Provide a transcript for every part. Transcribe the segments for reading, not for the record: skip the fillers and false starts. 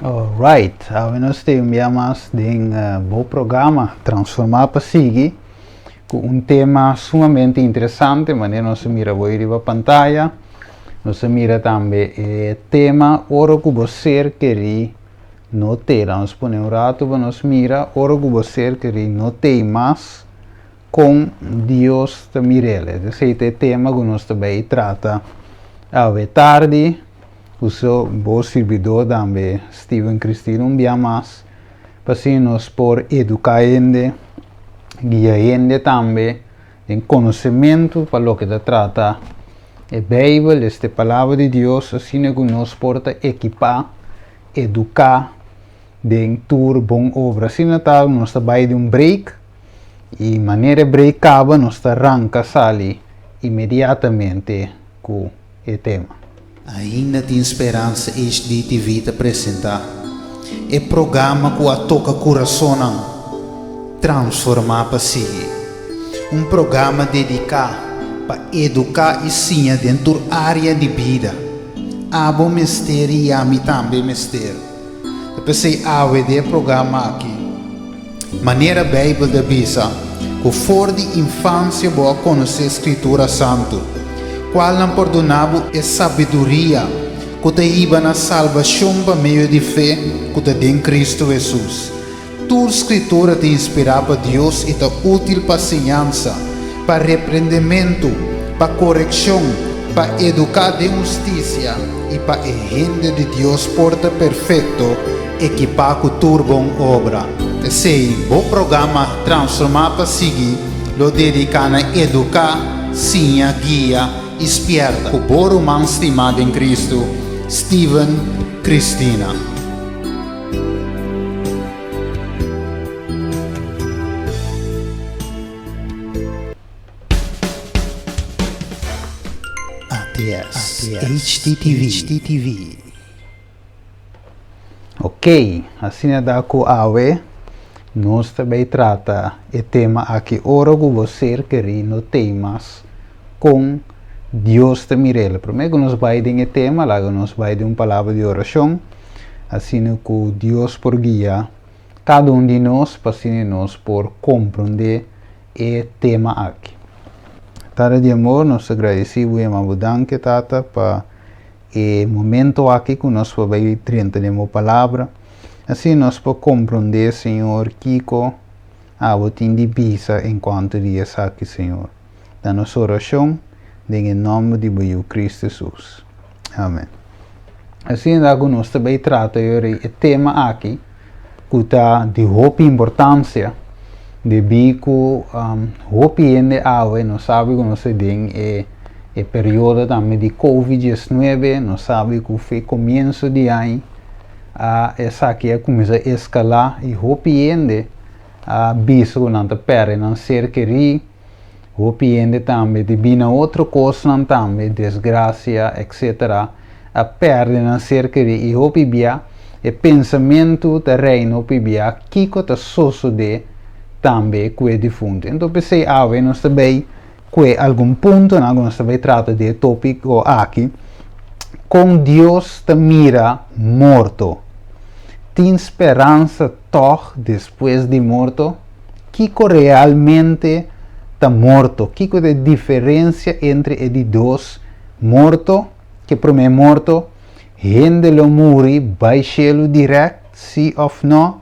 Alright, nós temos um bom programa Transformar para Seguir, com tema sumamente interessante, mas nós mira hoje na pantalla, nós mira também o tema Oro que você quer não ter, nós ponemos rato para nós mira Oro que você quer não ter mais com Deus te mirele. Esse é o tema que nós também trata a tarde. O seu bom servidor também, Steven Cristino, um dia mais, para nós por educar gente, guiar gente também, em conhecimento para o que se trata a Bíblia, esta palavra de Deus, assim que nós porta equipar, educar, de tour bom obra. Assim tal, nós vai de break, e maneira break acaba, nós arranca sali imediatamente com o tema. Ainda tem esperança este TV te apresentar. É programa que a toca coração transformar para seguir. Um programa dedicado para educar e sim dentro da área de vida. A bom mistério e a mim também mistério. Eu pensei de programa aqui. Maneira Bíblia da Bisa, que for de infância boa conhecer a Escritura Santo. Qual não perdonava é sabedoria que te iba na salvação por meio de fé que te tem em Cristo Jesus. Tua escritura te inspirava Deus e te útil para ensinança, para repreendimento, para correção, para educar de justiça e para a gente de Deus porta perfeito equipar com tua boa obra. Esse é o bom programa Transformar para Seguir, lo dedica a educar, sim, guia, esperta, o bom irmão estimado em Cristo, Steven Cristina. ATS HTTV. Ok, assim é da com AWE, nós também trata o tema aqui, ora que você quer não temas com Deus te mirele. Primeiro nós vai de um tema, logo nós vai de uma palavra de oração, assim que Deus por guia cada de nós, para assim nós por compreender o tema aqui. Tara de amor, nós agradecemos e abundante tata para o momento aqui que nós vai trinta de uma palavra, assim nós por compreender, Senhor, Kiko, a botin de bisa enquanto dias aqui, Senhor. Da nossa oração, em nome de Cristo Jesus. Amém. Assim, nós também tratamos o tema aqui, que está de muita importância, de bico, muita gente não sabe que nós temos o período também de Covid-19, não sabe que foi começo de ano, essa aqui começa a escalar, e muita gente visto que não perde, não ser querido, o piende também de bina outra coisa também desgraça etc a perde na cerca de e o pibia e pensamento da reino pibia kiko ta soso de também que defunto então pensei nós também que algum ponto nós também trata de tópico aqui com Deus te mira morto tem esperança toch depois de morto kiko realmente está morto. Que é a diferença entre os dois? Morto, que para mim é morto, gente lo muri, vai cielo direto, sim ou não?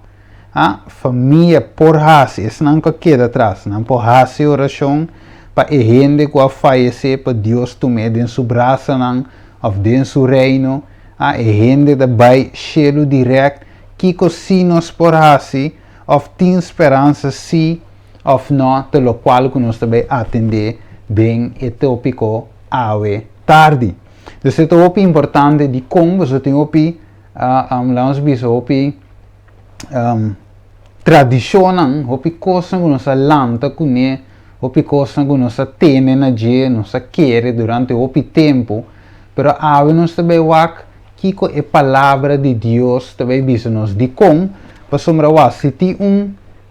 A família por hasi, isso não queda atrás, não por hasi oração, para a gente que falece, para Deus tomar em seu braço, não, ou em seu reino, a gente que vai cielo direto, que se nós por hasi, ou tem esperança, sim, ou não, pelo qual nós também atender bem o tópico tarde. Então, é tópico importante de como você tem tradição, coisa que nós lanta com ele, coisa que nós temos na dia, nós quer durante o tempo, mas nós também que é a palavra de Deus também nos de como, para sombra se tem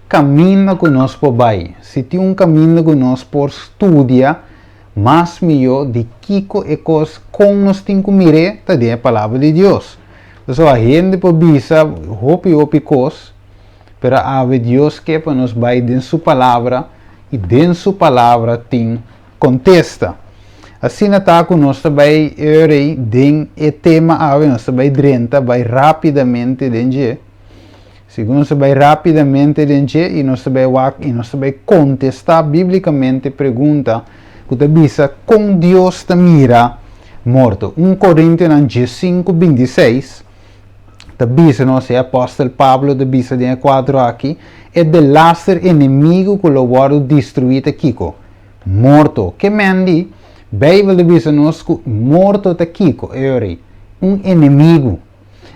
caminho que nós podemos se tem caminho que nós podemos estudar, mais melhor de que é coisa como nós temos que mirar, também a palavra de Deus. Então a gente pode bisa hopi cos, pero ave Deus que para nos vai den sua palavra e den sua palavra tem contesta. Assim está com nós vai erei den e tema ave nós vai drenta vai rapidamente denje. Segundo nós vai rapidamente denje e nós vai contestar biblicamente pergunta que te bisa com Deus te mira morto. 1 Coríntios 5:26 te bisa nós é apóstolo Pablo te bisa de 4 aqui é de laster inimigo que lo guardo destruído Kiko morto. Que mendi Bijbel te bisa nós que morto te Kiko é inimigo.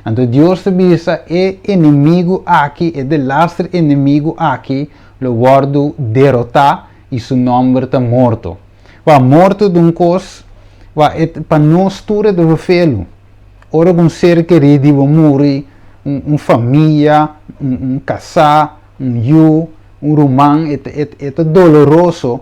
Então Deus te bisa é inimigo aqui é de laster inimigo aqui lo guardo derrotar e seu nome está morto. Wa morto de cos para nós tudo de velo. Ora um ser querido vai morrer, família, casar, romão, é doloroso.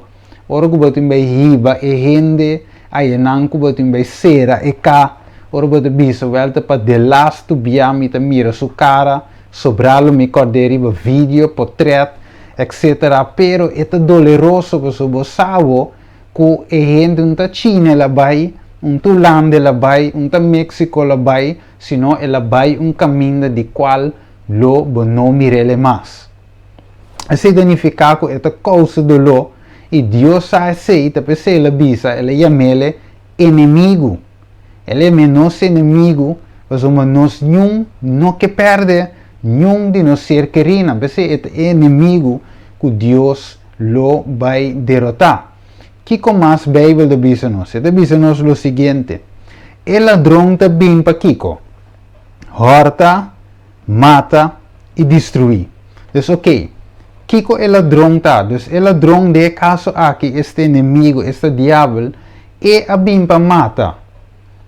Ora que botem bem riba, gente, aí não que botem bem cera, cá. Ora botem bicho, volta para de lasto biami te mira sua cara, sobralo me cordeiro vídeo, portrait, etc. Pero é doloroso que so sabe que gente não China lá vai, Holanda lá vai, México lá vai, senão ela vai caminho de qual lo não mirele mais. Assim significa que é causa do lo e Deus aceita para ser ela bisa, ela chama-le inimigo. Ele é menos inimigo, mas nós não que perde, nenhum de nós ser querido, porque é inimigo que Deus lo vai derrotar. Que com mais Bíblia de bisa nós? Ele bisa nós o seguinte: o ladrão está bem para Kiko, horta, mata e destruir. Então, ok, Kiko é ladrão tá, então o ladrão de caso aqui, este inimigo, este diabo, é bem para matar.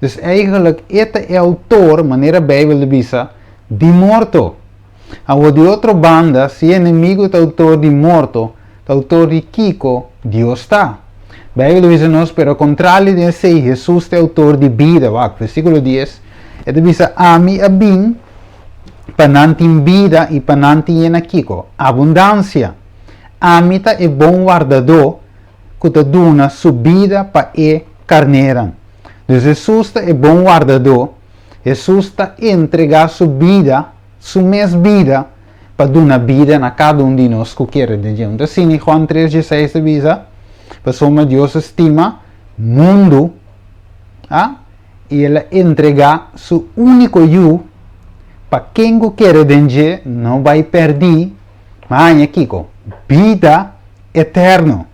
Então, eigenlijk, este é o autor, maneira Bíblia de bisa, de morto. Agora, de outra banda, se o inimigo é autor de morto, o autor de Kiko, Deus está. Bíblia diz nos, pero contrário de ser Jesus é autor de vida, versículo 10, ele diz, ami a bem, panantin vida e panantin na Kiko, abundância. Amita é bom guardador, que te dona subida para e carneira. Então, Jesus é bom guardador, Jesus está entregar sua vida, sua mesma vida, para dar vida a cada de nós que quer. Então, assim, João 3:16 diz, pessoa Deus estima mundo e ele entrega seu único eu para quem quer dengue não vai perder mas aqui vida eterna.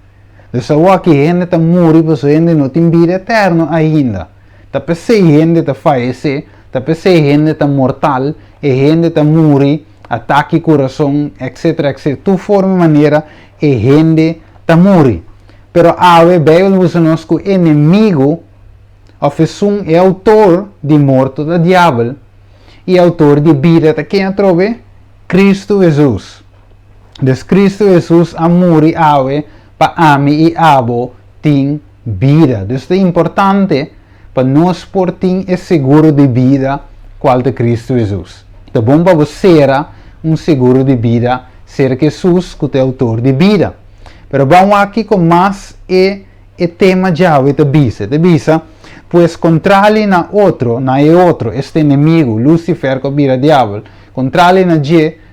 Então aqui gente está morrer porque gente não tem vida eterna ainda. Tá pensando gente está falecer, tá pensando gente está mortal e gente está morrer ataque coração etc. Tu forma maneira e gente está morrer. Pero a Bíblia diz nos que o inimigo é autor de morte do diabo e autor de vida de quem trove? Cristo Jesus. Então Cristo Jesus a morrer para ami e abo tem vida. Então é importante para nós por ter esse seguro de vida qual de Cristo Jesus. É bom para você ter seguro de vida ser Jesus que é autor de vida. Pero vamos aqui com mais o tema chave de bisa, pois contrário na outro, este inimigo, Lucifer, que vira diabo, contrário na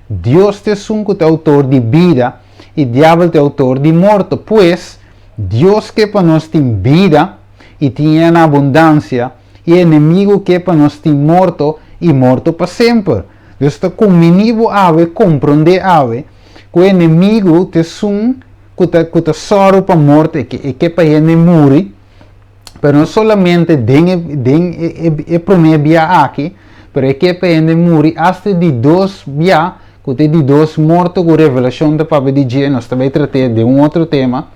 Deus é o autor de vida e diabo é o autor de morte, pois Deus que para nós tem vida e tem na abundância, e inimigo que para nós tem morto e morto para sempre. Então, como menino compreender que o inimigo te que te sorro para a morte e que para ele morrer, mas não somente é promedia aqui, mas é que para ele morrer até de dois via, que de dois mortos com revelação da palavra de Deus. Nós também tratamos de outro tema,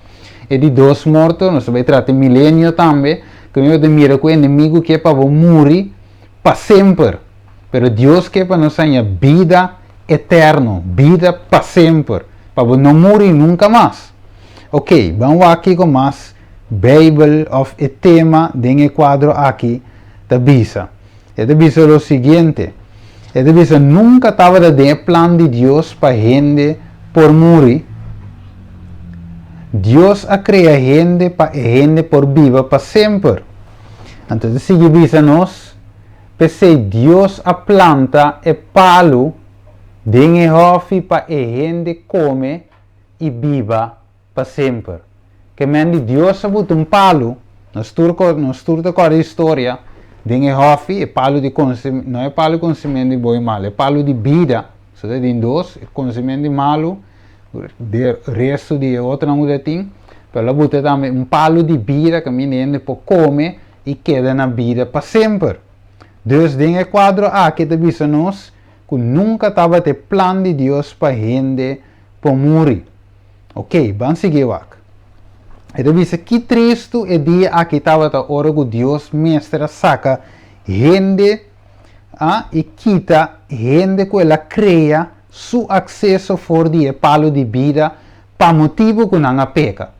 e de dois mortos, nós também tratamos de milênio também, que eu de mira que o inimigo que é para morrer para sempre, mas Deus que é para nós tenha vida eterna, vida para sempre, para não morrer nunca mais. Ok, vamos aqui com mais Bible of o tema de quadro aqui da bisa. E da bisa é o seguinte: Ele disse, nunca estava dentro plan de Deus para gente por morrer. Deus a cria gente para gente por viva para sempre. Então, se dice nós, pensei Deus a planta e palo de hofi para gente come e viva para sempre. Que mendi Deus a botar palo, nós turco com a história, de hofi e palo de conhecimento, não é palo de conhecimento de bom e mal, é palo de vida. So, de dois, conhecimento de malo, de resto de outra não tem, pero botar também palo de vida que me gente por comer e queda na vida para sempre. Dus den quadro aqui te diz nós que nunca estava te plan de Deus para gente por morrer. Ok, vamos seguir aqui. Ele diz que triste é dia aqui estava a hora que Deus mestre saca gente e quita gente que ela cria su acesso for de palo de vida para motivo que não peca.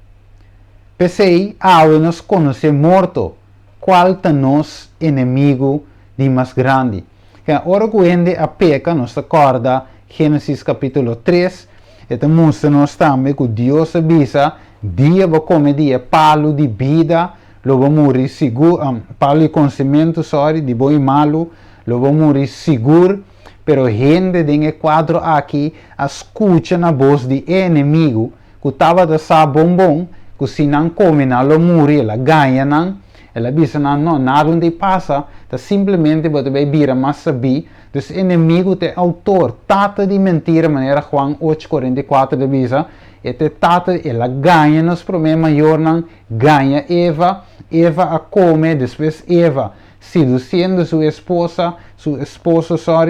Pensei, nos conhece morto, qual é nosso inimigo de mais grande. Que a hora que gente a peca, nos recorda Gênesis capítulo 3, e mostra-nos também que Deus avisa, dia vai comer dia palo de vida, lo vai morrer seguro, palo de conhecimento, de bom e malo, lo vai morrer seguro, pero gente de quadro aqui escuta na voz de inimigo, que estava a dar bom, que se não come, não lo morre, ela ganha, não. Ela diz, não, nada onde passa, tá simplesmente você vai vir a mais saber. Dus inimigo é autor, tata de mentira, maneira Juan 8:44 diz, e tata, ela ganha nos problemas maior, não ganha Eva a come, depois Eva seduzindo sua esposa,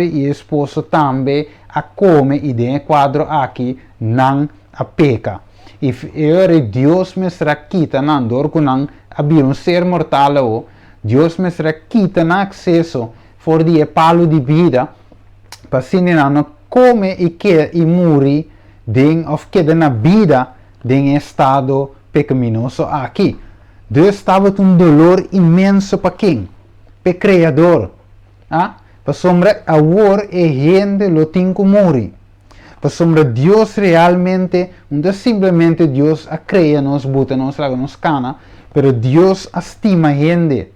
e esposo também a come, e de quadro aqui, não a peca. E Deus me será quita, não, dor que não havia ser mortal, Deus me será quita no acesso for de palo de vida, para se não come e morre, of queda na vida, de estado pecaminoso aqui. Deus estava um dolor imenso para quem? Para o Criador. Para sombra, agora e gente lo tem que morrer. Para sombra, Deus realmente, não é simplesmente Deus a cria nos, bota nos, laga nos cana, pero Deus estima gente.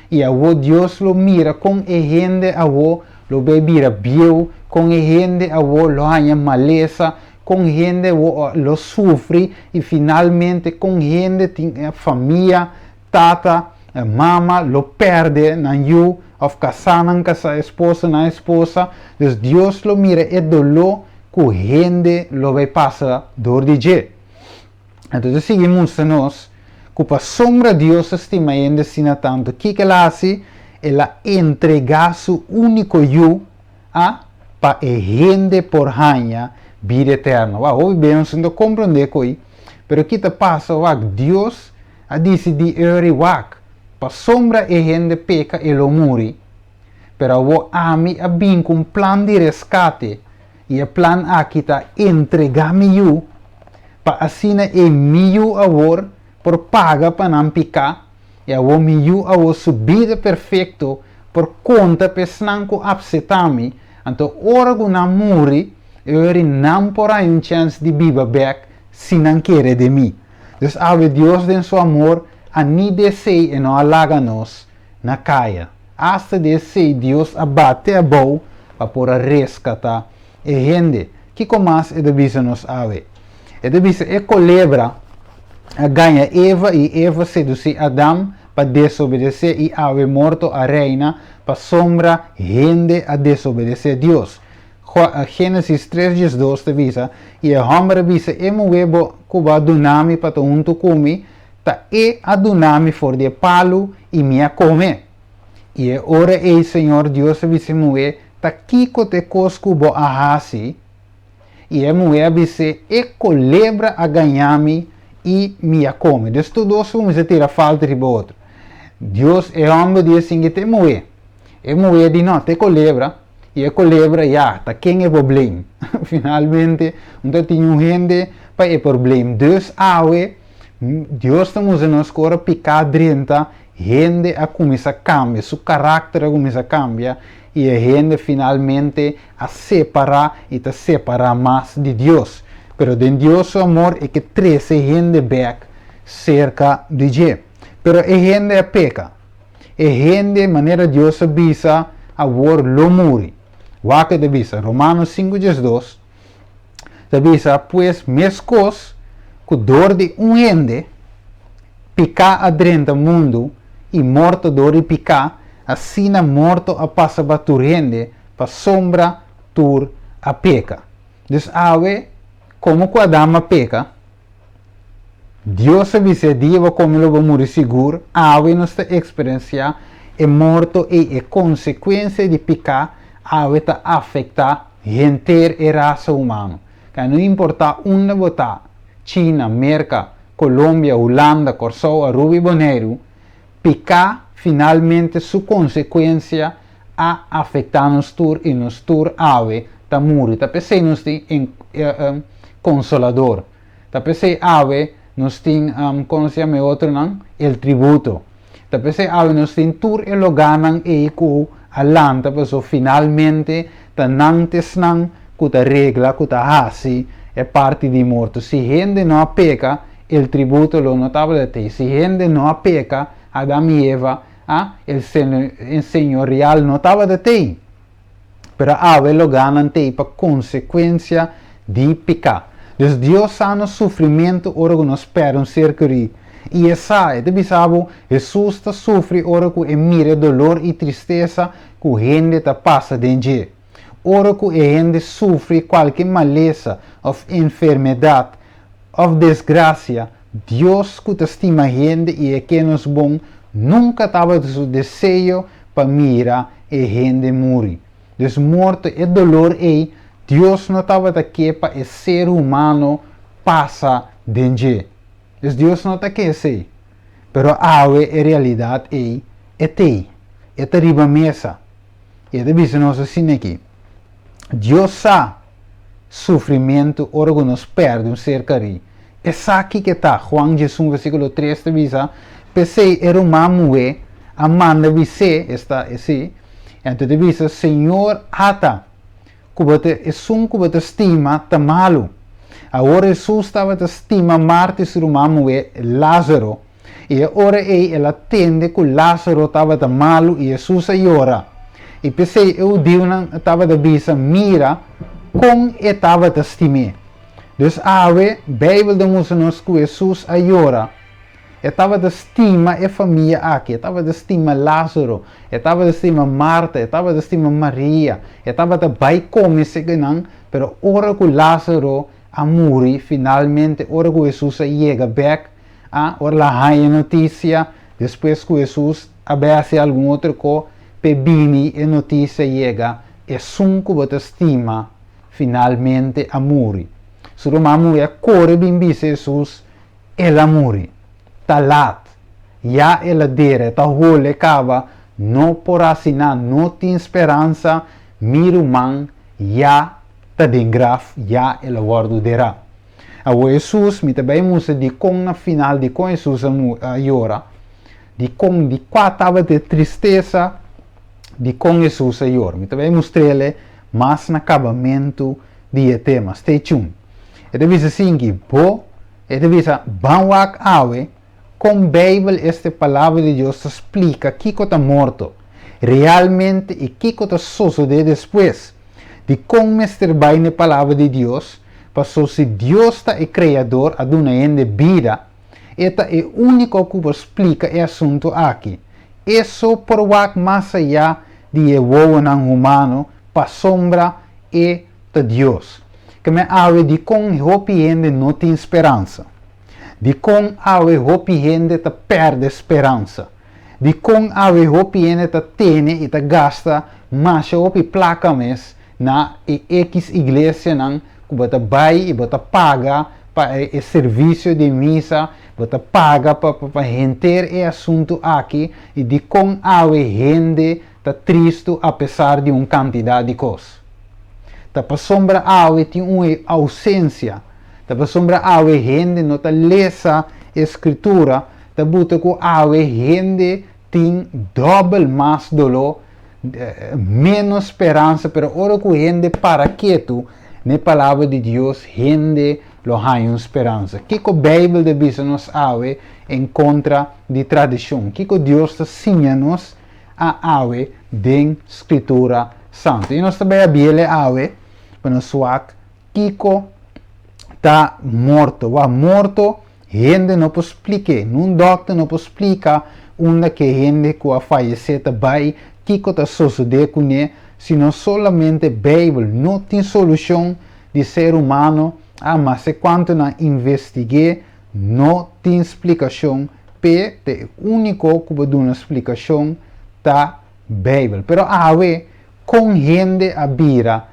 E agora Deus lo mira com a gente, agora lo bebira bio, com a gente, agora lo hanya maleza, com gente lo sofre, e finalmente com gente tem a família, tata, a mama, lo perde, na you, of casar com a esposa, na esposa. Dus Deus lo mira e dolor que gente lo vai passar dor de je. Então, seguimos nós, que para sombra Deus estima ainda sina tanto, que ela hace, ela entrega su único eu para a gente por hanha vida eterna. Hoje bem, não compreender que pero que te passa, Deus a disse de para sombra a gente peca e lo morre, pero o ami a bem com plan de rescate, e o plan aqui está entregar-me eu, para assim é meu agora, por paga para não picar, e o meu agora subida perfeito, por conta pesnan ko absetami, então ora que não morre, eu não porá um chance de viver back, se não querer de mim. Então, ave Deus em seu amor, a ni desei e não alaga nos na caia. Hasta desei Deus abate a boa, para por rescatar e gente. Que comas é de nos ave? É de colebra a ganha Eva, e Eva seduzir Adão para desobedecer, e ave morto a reina para sombra gente a desobedecer a Deus. Gênesis 3:2 te visa, e a homem visa e moebo cuba dunami para unto comi, ta e a dunami for de palo e minha come. E ora e Senhor Deus visa moe, ta kiko te cosco bo ahasi, e a moe visa e colebra a ganhami e minha come. Des tudo isso vamos tirar falta de outro. Deus é homem diz assim que te moe. E moe de não te colebra. E a colebra, tá quem é o problema? Finalmente, não tem gente para o problema. Deus, Deus estamos nos cora picar 30, gente a começar a cambiar, seu caráter a começar a cambiar, y a gente finalmente a separar y te separar más de Dios. Pero de Dios su amor es que trece gente back cerca de Él. Pero a gente peca. A gente de manera Dios avisa a war lo muri. Waque de visa, Romanos 5:2, te avisa, pues, mes cos, que dor de gente, picar adrenta mundo, e morto dor de picar, assim na morto a passa batur gente, pa sombra tur a peca. Dus ave, como que a dama peca, Deus avisa dia como lo va morrer seguro, ave nossa experiência é morto e consequência de picar, ave ta afeta gente e raça humana. Que não importa onde votar, China, América, Colômbia, Holanda, Corsão, Aruba e Bonaire, picar finalmente sua consequência a afetar nos tur e nos tur ave ta muri. Ta pensei nos tem consolador. Ta pensei ave nos tem como se chama outro não? El tributo. Ta pensei ave nos tem tur e lo ganan e ku alanta peso finalmente ta nantes nan ku ta regla ku ta hasi é parte de morto. Se gente não peca, el tributo lo notava de te. Se gente não peca, Adão e Eva, el señorial notava de te. Pero ave lo ganan te para consequência de pecar. Dus Deus ha no sofrimento ora que nos espera cerca de. E essa é, de sabe, Jesus está sofre ora que mira dolor e tristeza que a gente está passa dentro. Ora que a gente sofre qualquer maleza ou enfermidade ou desgraça, Deus que estima a gente e é que nos bom, nunca estava de seu desejo para mirar a gente morrer. Dus morte e dolor e Deus não estava aqui para o ser humano passa dentro. Dus Deus não está aqui assim. Pero a realidade é te. É terrible mesa. E de vez nós assim aqui. Deus sabe sofrimento ora que nos perde cerca de. Essa aqui que está, Juan Jesus, versículo 3, te visa, pensei era uma mulher, a manda vise, está assim, então te visa, Senhor, ata, que você estima, tá malo. Agora Jesus estava te estima, Marta e uma mulher, Lázaro, e agora ela atende que Lázaro estava tá malo, e Jesus chora. E pensei, eu digo, estava te visa, mira, como estava te estimar. Dus ave, Bijbel nos que Jesus chora. Estava de estima a família aqui, estava de estima Lázaro, estava de estima Marta, estava de estima Maria, estava de vai comer se não, pero ora que Lázaro a morrer finalmente, ora que Jesus chega back, ora lá a notícia, depois que Jesus abraça algum outro co, pebini e notícia chega, e sunco de estima finalmente a morrer. Se o mamu é corre bem Jesus, ela morre. Tá lá, já ela dera, tá role cava, não por assinar, não tem esperança, miro man, já tá den graf, já ela guardo dera. Agora Jesus, me também musa de com na final de com Jesus a llora, de com de quatava de tristeza, de com Jesus a llora. Me também mostrei mas no acabamento de tema. Stay tuned. E deve ser assim que, e deve ser, banwak awe, com a Bíblia, esta palavra de Deus explica que está morto, realmente, e que está sucede depois, de como estar bem na palavra de Deus, passou se Deus está o Criador, a dona de vida, esta é o único que explica o assunto aqui. Isso por wak mais allá de o humano, para sombra e de Deus. Que me ave de com hope gente não tem esperança. De com ave hope gente te perde esperança. De com ave hope gente te tem e te gasta mais hope placa mes na X igreja não que você vai e você paga para o serviço de missa, você paga para render o assunto aqui e de com ave gente te triste apesar de uma quantidade de coisas. Para sombra ave tem uma ausência. Para sombra ave gente não está lesa escritura. Para buta que ave gente tem double mais dolor menos esperança, pero ora que gente para quieto, na palavra de Deus, gente lo hay esperança. Que a Bíblia de bisa nos ave em contra de tradição. Que Deus ensina-nos a ave de escritura santa. E nós também a Bíblia ave, para nos suak, Kiko está morto. O morto, gente não pode explicar. Num doctor não pode explicar onde que gente que a falecer vai, Kiko está suceder com ele, senão solamente a Bíblia não tem solução de ser humano. Mas quando não investiguei, não tem explicação. O único que pode dar uma explicação da Bíblia. Pero com gente a vira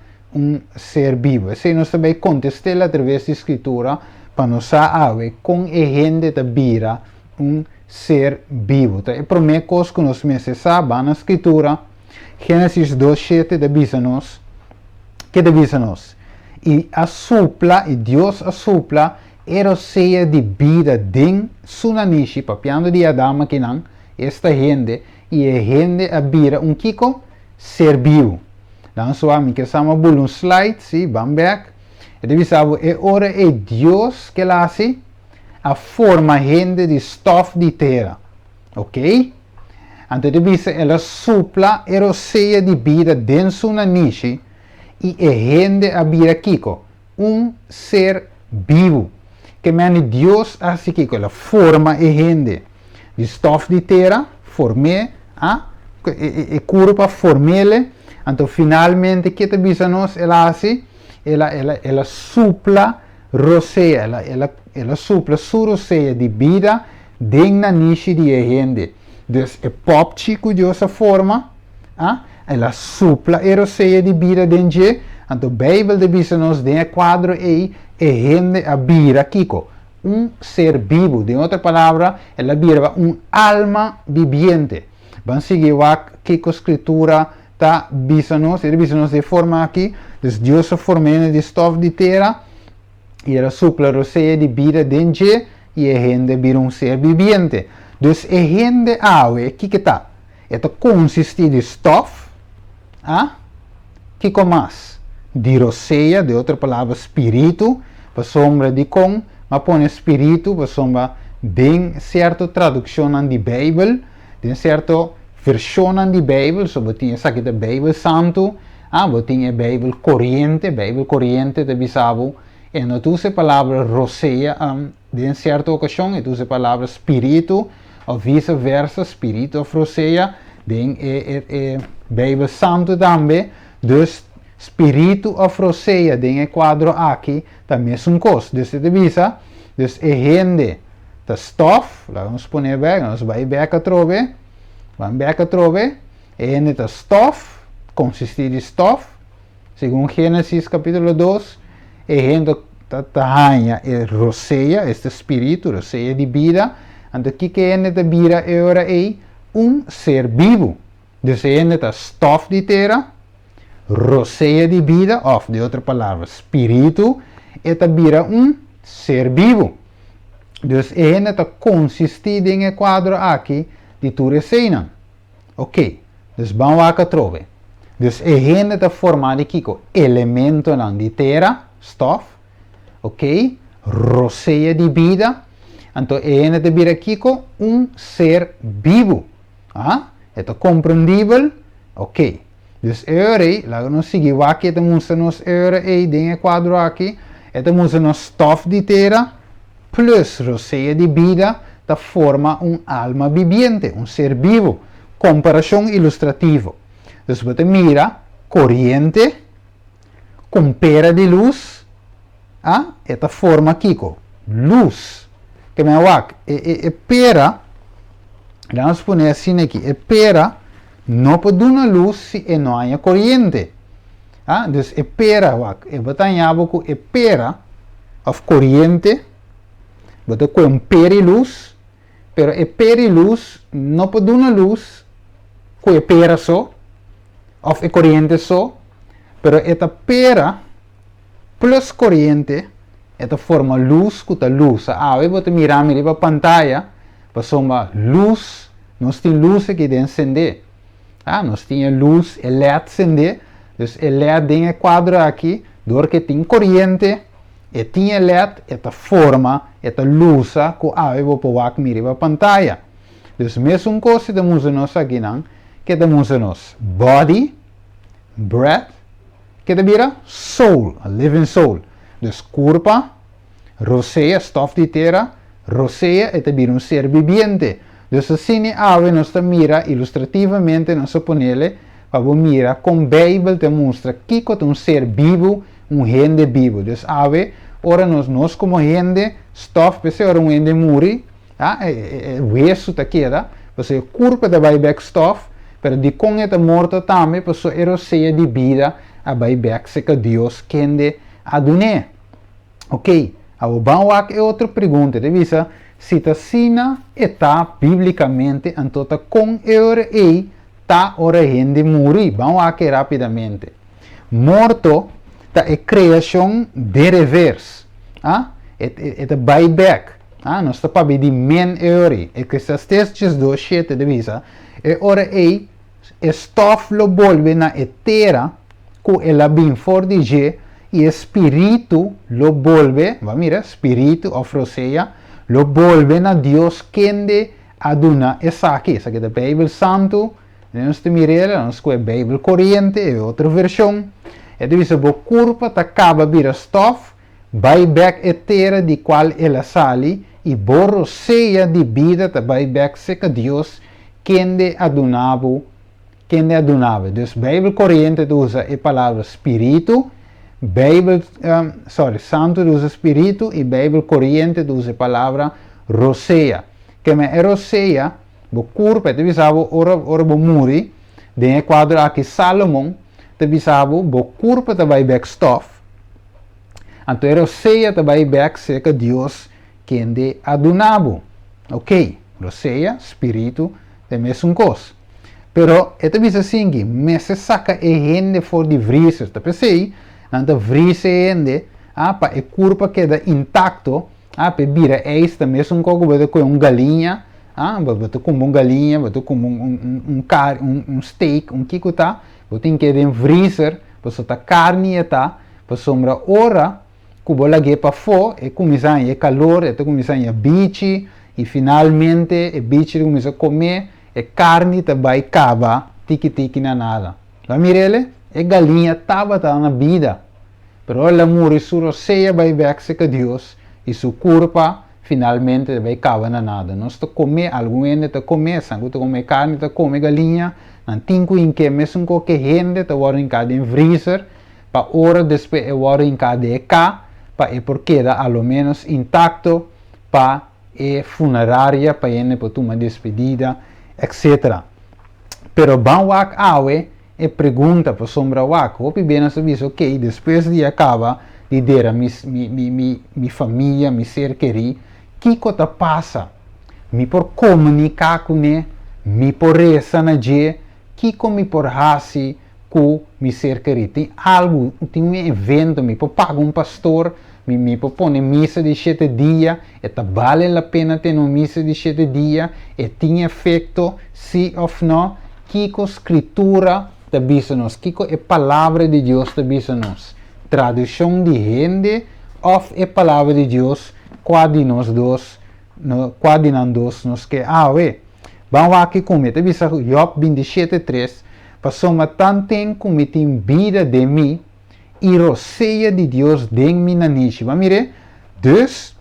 ser vivo. Se nós também contestamos através da escritura, para nós saber com gente a vira ser vivo. Então, a primeira coisa que nós precisamos na escritura, Gênesis 2:7 avisa-nos, que avisa-nos, e Deus assopla, era cheia de vida dentro sunanishi, papiando de Adama que não, esta gente, e a gente a vira kiko ser vivo. Então, que estamos um slide, sim, vamos back. E avisava, é hora é Deus que lá se a forma gente de stof de terra, ok? Então, avisa, ela supla, era cheia de vida dentro na niche, e a gente a vira kiko, ser vivo. Que mane Deus assim kiko, ela forma a gente de stof de terra, formé, e cura para formele. Então, finalmente, que te avisa nós, ela assim, ela supla roceia, ela supla su roceia de vida dentro na niche de gente. Então, é pop chico de essa forma, ela supla a roceia de vida dentro. Então, a Bíblia de avisa nós, dentro do quadro aí, a gente a vira kiko, ser vivo. De outra palavra, ela vira alma viviente. Vamos seguir que a escritura está avisa-nos de forma aqui, dus Deus se formou de stof de terra, e ela supla a roceia de vida dentro, e a gente vira ser viviente. Dus a gente que está? Ela consiste de stof, que mais? De roceia, de outra palavra, espírito, para sombra de com, mas põe espírito, para sombra de certa tradução de Bíblia, de certa versão de Bíblia, so você tem aqui a Bíblia Santo, você tem a Bíblia corrente de bisavo, e não usa a palavra roceia em certa ocasião, e usa a palavra espírito, ou vice-versa, espírito ou roceia, em Bíblia Santo também, dus espírito ou roceia, em quadro aqui, também é coisa, dus você avisa, dus a gente, da stof, vamos pôr back, nós vai back a trove, vamos back a trove, a gente da stof, consiste de stof, segundo Gênesis capítulo 2, a gente da roceia, este espírito, roceia de vida, então que a gente da vida é ora é ser vivo, dus a gente da stof de terra, roceia de vida, ou de outra palavra, espírito, e da vida ser vivo. Dus a gente está consistindo em quadro aqui de tua cena. Ok, dus vamos a trove. Dus a gente está formado aqui com elemento de terra, stof, ok, roceia de vida. Então a gente está vir aqui com ser vivo. É compreendível? Ok. Dus agora, lá nós seguimos aqui, estamos nos agora em quadro aqui, estamos nos stof de terra, plus roceia de vida, da forma alma viviente, ser vivo. Comparação ilustrativa. Dus você mira, corrente, com pera de luz, esta forma aqui, luz. Que me wak, pera, vamos pôr assim aqui, pera, não pode dar luz se não há corrente. Dus pera, wak, batalhava com pera, of corrente, você com pera e luz, pero pera e luz não pode dar luz com pera só, of corrente só, pero esta pera plus corrente, esta forma luz com a luz. Aí você mirar para a pantalla, para somar luz, nós temos luz aqui de acender. Nós tínhamos luz LED acender, dus LED tem quadro aqui, door que tem corrente, e tinha LED, esta forma, esta luz, que a eu vou mirar a pantalla. Dus mesmo coisa que temos nós aqui, não, que temos nós body, breath, que vira soul, a living soul. Dus corpo, roceia, stof de terra, roceia é também ser viviente. Dus assim nós mira ilustrativamente nós ponele para mira com Bíblia te mostra que é ser vivo, gente vivo. Dus ora nós como gente, stof pese ora gente muri, hueso te queda, você corpo te vai back stof, pero de com é morto também, porque é roceia de vida, a vai back se que Deus quende aduné. Ok, vamos a outra pergunta, revisa. Citacina está biblicamente em toda com ora e tá ora gente morrer. Vamos aqui rapidamente. Morto tá é criação de reverse. É buyback. Nós está para de men euri. É que estas testes do shit de visa. É ora e stof lo volve na etera ku ela bem for de je e espírito lo volve, va mira, espírito of roseia lo vuelve a Dios quien aduna esa aquí es la Biblia Santo nós te mirela nós com Bíblia corriente é outra versão e deve ser bo curva ta acaba vira stof vai back etera de qual ela sali e borro seja de vida ta vai back se que Deus quien adunava dus Bíblia corriente usa a palavra espírito Bíblia, Santo usa espírito e Bíblia corriente usa a palavra roceia. Que me é roceia, o corpo, te bisabo, ora o muri, tem quadro aqui Salomão, te bisabo, o corpo te vai back stuff. Então, a roceia te vai back se que Deus quem de adunabo. Ok, roceia, espírito, é mesmo coisa. Pero, te bisa assim, me se saca e gente for de vriser, te pensei, nanta vrise ende pa e curva queda intacto pe bira esta mesmo coco bota com galinha bota como galinha bota como um steak kiko tá bota em queda em freezer bota tá carne tá para sombra ora cubo lage para fo e começa a calor e começa a bichi e finalmente e bichi começa a comer e carne tá vai cava tiki na nada lá mirele e galinha tava na vida. Pero el amor y su roceia vai verse que Dios y su culpa finalmente vai caber na nada. Nós te come, algum gente te come, sangue te come carne, te come galinha, não tem que mesmo qualquer gente te vara em cada freezer, para hora depois vara em cada cá, para porque da ao menos intacto, para funerária, para gente para tomar despedida, etc. Pero vamos a e pergunta para sombra waco, bem nós aviso, ok, depois de acaba de dar a minha família, mi ser querido, que coisa passa? Me por comunicar com ele, me por rezar na dia, que me por raci com mi ser querido. Tem algo, tem um evento, me por pagar um pastor, me por pôr missa de 7 dias, e vale a pena ter uma missa de 7 dias, e tem efeito, sim ou não, que escritura te bisa-nos, que é palavra de Deus te bisa-nos. Tradução de gente of é palavra de Deus, quase nós dois, quase nós que vamos aqui comer, te bisa Job 27:3, passou uma tanto como tem vida de mim e roceia de Deus de mim na niche. Vamos ver? Dus,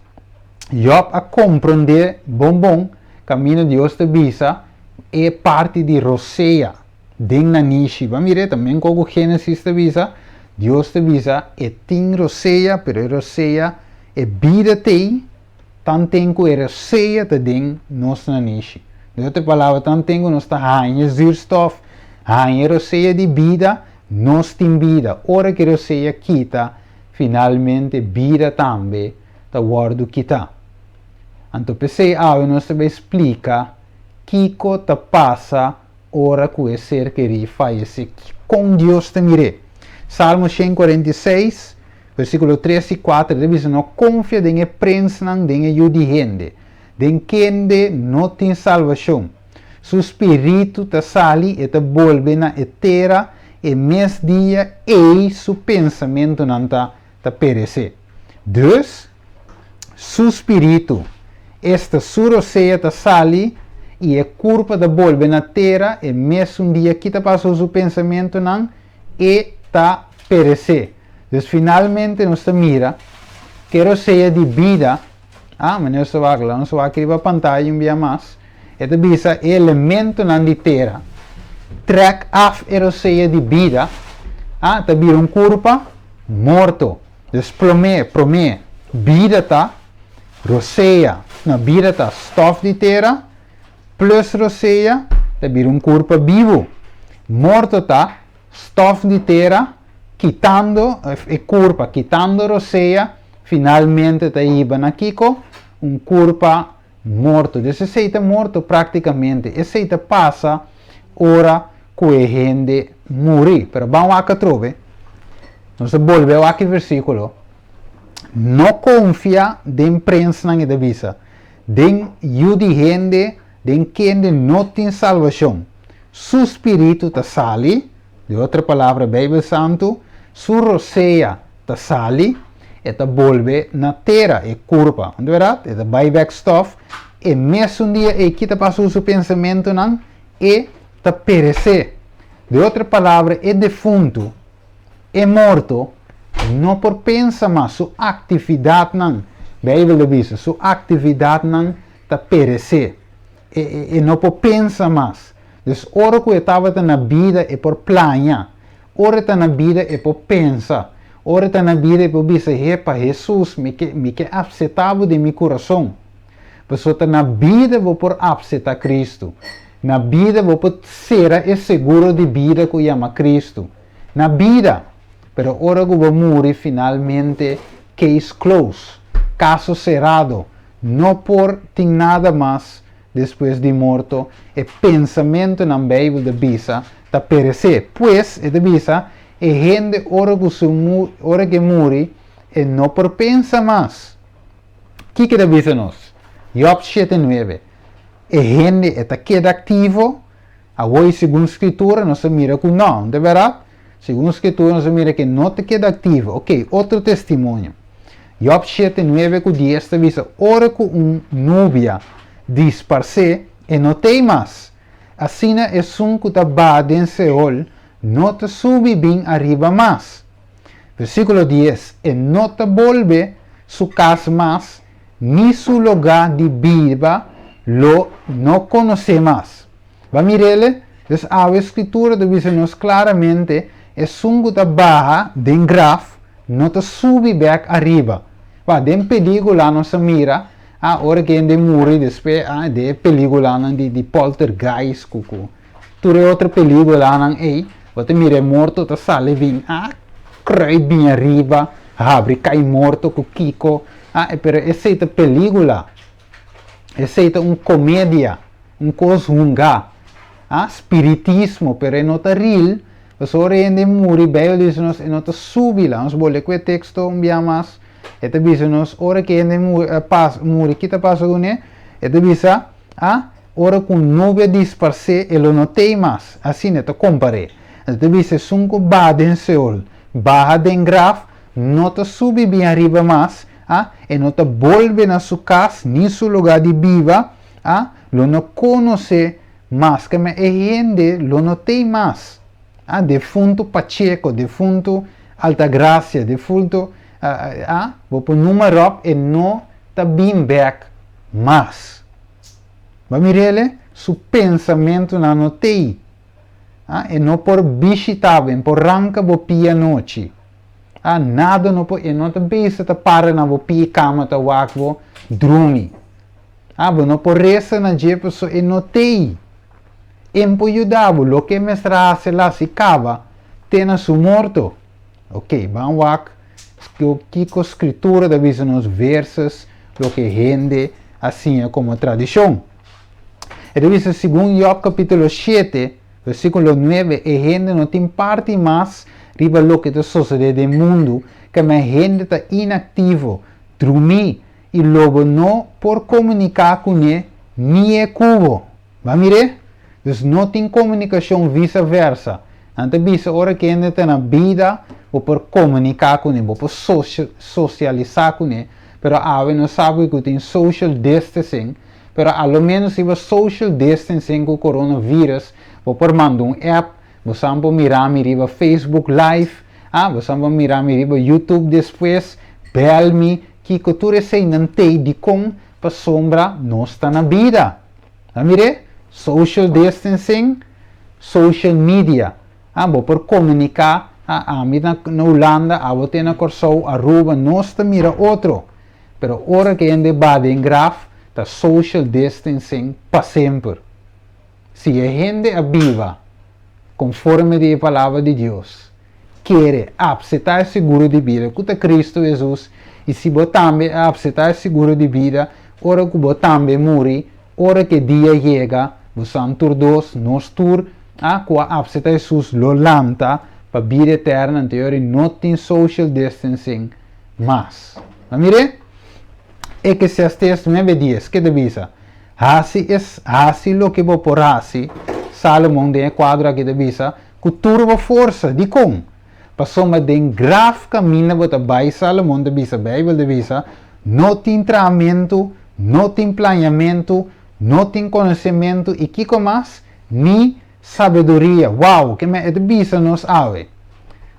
Job a compreender bom, caminho de Deus te bisa é parte de roceia. Den na nishi, vamos ver também como Gênesis te visa, Deus te visa, e tem roceia, pero roceia é vida tem, tanto tempo é roceia te den nos na nishi. De outra palavra, tanto tempo nós está hanha zuurstof, hanha roceia de vida, nós tem vida. Ora que roceia quita, finalmente vida também te guardo quita. Então, pensei, nós te explica que te passa ora que o ser querido faz com Deus te mire. Salmo 146, versículo 3 e 4, diz: não confia em a prensa, em a de gente, em quem não tem salvação. Su espírito te sale e te vuelve na etera e mes dia e su pensamento não te perece. Dus, su espírito, esta su roceia te sale e a curva te vuelve na terra e mes dia que te passa su pensamento não e te perece. Dus finalmente nós mira que roceia de vida, mas nós vamos escrever a pantalla um dia mais, e te visa elemento não de terra. Trek af a roceia de vida, te vira curva morto. Dus promê, vida tá, roceia, na vida tá stof de terra, plus roceia, te vira curva vivo. Morto tá, stof de terra, quitando a curva, quitando roceia, finalmente te iba na Kiko, curva morto. Esse aceita morto praticamente. Esse aceita passa ora que a gente morre. Pero vamos a trove. Nós volvemos aqui versículo. Não confia de prensa na divisa. Den de gente, den quem não tem salvação. Su espírito te sale, de outra palavra, Bíblia Santo, su roceia te sale, e te volve na terra, e curva, não é verdade? E te buyback stuff, e mesmo dia, e que te passou seu pensamento, não, e te perece. De outra palavra, é defunto, é morto, não por pensar mais, sua atividade, não, Bíblia diz, sua atividade, não, te perece, e não por pensar mais. Então, ora que eu estava na vida, é por planear, ora está na vida, é por pensar. Ora está na vida para dizer para Jesus, me que aceitável de meu coração. Pessoa está na vida por aceitar Cristo. Na vida por ser e seguro de vida que chama Cristo. Na vida. Pero ora que vou morrer finalmente, case close. Caso cerrado. Não por ter nada mais depois de morto. E pensamento na Bíblia de bisa está perecer. Pois, de bisa, e gente ora que morre e não por pensa mais. O que diz nós? Job 7:9. E gente está queda ativo, a hoje segundo a escritura não se mira que não, de verdade? Segundo a escritura não se mira que não te queda ativo. Ok, outro testemunho. Job 7:9 que diz, diz, ora que nuvem disparce e não tem mais. Assim é um que está bade em Seol, não te sube bem arriba mais. Versículo 10. E não te volve su casa mais, ni su lugar de vida lo não conhece mais. Vamos ver? Então, a escritura diz-nos claramente, é um que está baja, den graf, não te sube back arriba. Den película não se mira, hora que ele morre, depois de película de poltergeist, cucu. Tu outra película não é. Você mira morto, tá sale bem, cai bem arriba, abre, cai morto com Kiko, pero essa é película, essa é comédia, coisa runga, spiritismo, pero não tá real, você ora morre, Bíblia diz-nos, não tá sube lá, nós bolemos com o texto dia mais, eta diz-nos, ora que ele morre, que tá passa com ele, eta diz, ora com nuvem disparce, ele não tem mais, assim, eta compare. Então, dice, sunco bade em Seol, baja den graf, não te sube bem arriba mais, e não te volve na sua casa, nem seu lugar de viva, lo não conhece mais, que me gente, lo não tem mais. Defunto Pacheco, defunto Altagracia, defunto, vou pôr número e não te bem back mais. Vamos ver, seu pensamento não tem. E não por visitar, por ranca por pia noite. Nada não por, e não te bisa te para na pia cama te wakvo dormir. Não por reza na dia pessoa e não tem. Empo ajudava, lo que me hace lá se cava, tem su morto. Ok, vamos wak, que a escritura avisa nos versos, lo que rende assim é como tradição. E diz segundo Job capítulo 7, versículo 9, e gente não tem parte mais riba lo que te sucede no mundo, que a gente está inativo, dormir, e logo não por comunicar com ele, nem é cubo. Vamos ver? Dus não tem comunicação vice-versa. Ante bisa ora que ainda tem na vida, ou por comunicar com ele, ou por socializar com ele, pero ave não sabe que tem social distancing, pero ao menos se você social distancing com o coronavírus, ou por mandar um app, você pode mirar riba Facebook Live, você pode mirar riba YouTube depois, bel-me, que cultura sei não tem de como para sombra não está na vida. Mire? Social distancing, social media. Vou por comunicar, na Holanda, vou ter na Corsou, Aruba, nós mira outro. Pero ora que ainda bate em graf, tá social distancing para sempre. Se a gente viva, conforme a palavra de Deus, quer aceitar seguro de vida, com Cristo Jesus, e se você também aceitar seguro de vida, ora que você também morre, ora que dia chega, você tur dos, nós tur, com a aceitar Jesus lo lanta para vida eterna, em teoria não tem social distancing, mas, mire, é que se as 9 dias, que devisa, assim lo que vou por assim, Salomão tem quadro aqui devisa, com turbo força, de como? Passou uma den graf caminho, bota vai Salomão devisa, Bíblia devisa, não tem treinamento, não tem planeamento, não tem conhecimento, e que mais? Nem sabedoria. Uau, que me devisa nos ave.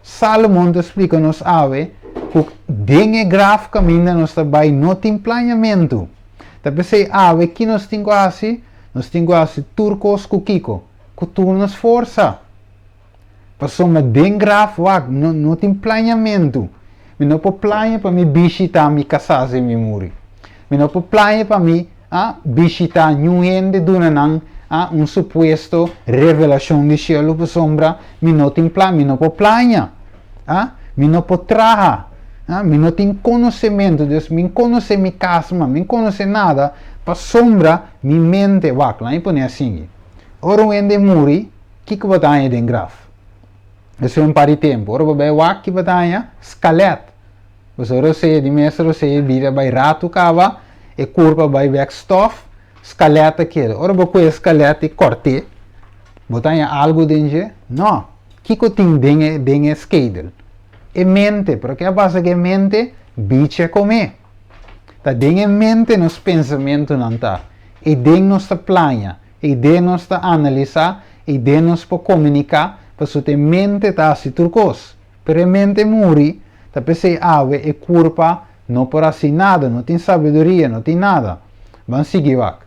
Salomão te explica nos ave, que den graf caminho nos trabalho, não tem planeamento. Tapi sei ave que nós temos assim turcos com Kiko, que turnos força. Passou uma den graf, não tem planeamento. Eu não posso planear para me visitar, me casar e me morrer. Eu não posso planear para me visitar gente durante supuesto revelação de cielo por sombra. Eu não tenho plano, eu não posso planear. Eu não posso trabalhar. Eu não tenho conhecimento, Deus me conhece minha casa, me conhece nada. Para sombra, minha mente, lá e põe assim. Ora, eu morrer, o que eu tenho de graf? Isso é um par de tempo. Ora, eu vou que batalha esqueleto. Você sei de mestre, você vira vai rato cava e curva vai backstuff, esqueleto aqui. Ora, eu vou esqueleto e corte. Batalha algo dentro? Não. Que eu tenho dentro schedule? É mente, porque a base que mente, bicho é comer. Tá dentro mente nos pensamentos não tá. E dentro nossa plana, e dentro nossa analisar, e dentro nos para comunicar. Para sua mente está assim turcos, pero a mente morre, tá pensei ave e curva não por assim nada, não tem sabedoria, não tem nada. Vamos seguir aqui.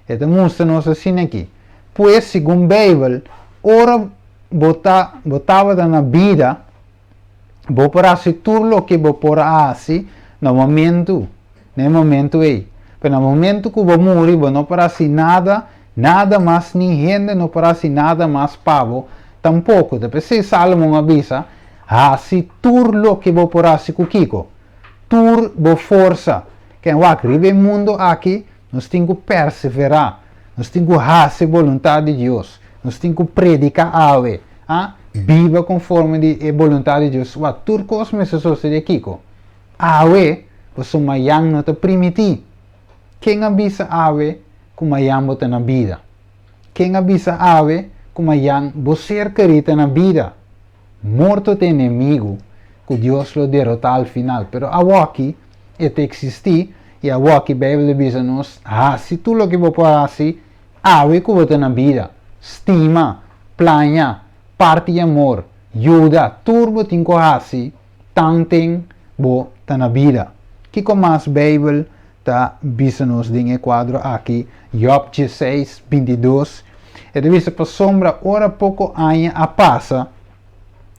Então mostra-nos assim aqui. Pois segundo a Bíblia, ora botava na vida, vou por assim tudo o que vou por assim no momento aí. Pero no momento que vou morrer, vou não por assim nada mais nem gente, não por assim nada mais pavo. Tampouco, depois se Salomão avisa, se tudo que vou por assim com Kiko, tudo vou força, que o aqui mundo aqui, nós temos que perseverar, nós temos que fazer a vontade de Deus, nós temos que predicar a viva conforme a vontade de Deus, tudo coisa me se de Kiko, você mayang não te permitir, quem avisa como mayang botar na vida, quem avisa como yang você querida na vida, morto tem inimigo, que Deus lo derrota al final, pero aqui é existir, e aqui a Bíblia diz nos, se tu lo que vou fazer assim, que você na vida, estima, plania, parte de amor, ajuda, turbo tem que assim, tantem, bo tá na vida. Que com mais Bíblia tá diz-nos em quadro aqui, Job 16, 22, e devisa para sombra, ora pouco anos a passa,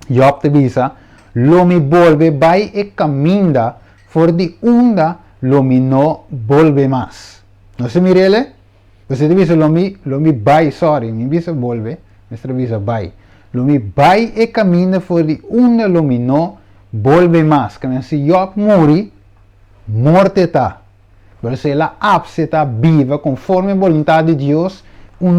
Job devisa, lo me volve vai e caminha, for de onda, lo me não volve mais. Não se mirele? Você devisa, lo me vai, sorry, me visa volve, mas devisa vai. Lo me vai e caminha, for de onda, lo me não volve mais. Que se Job morre, morte está. Mas se ela está viva, conforme a vontade de Deus,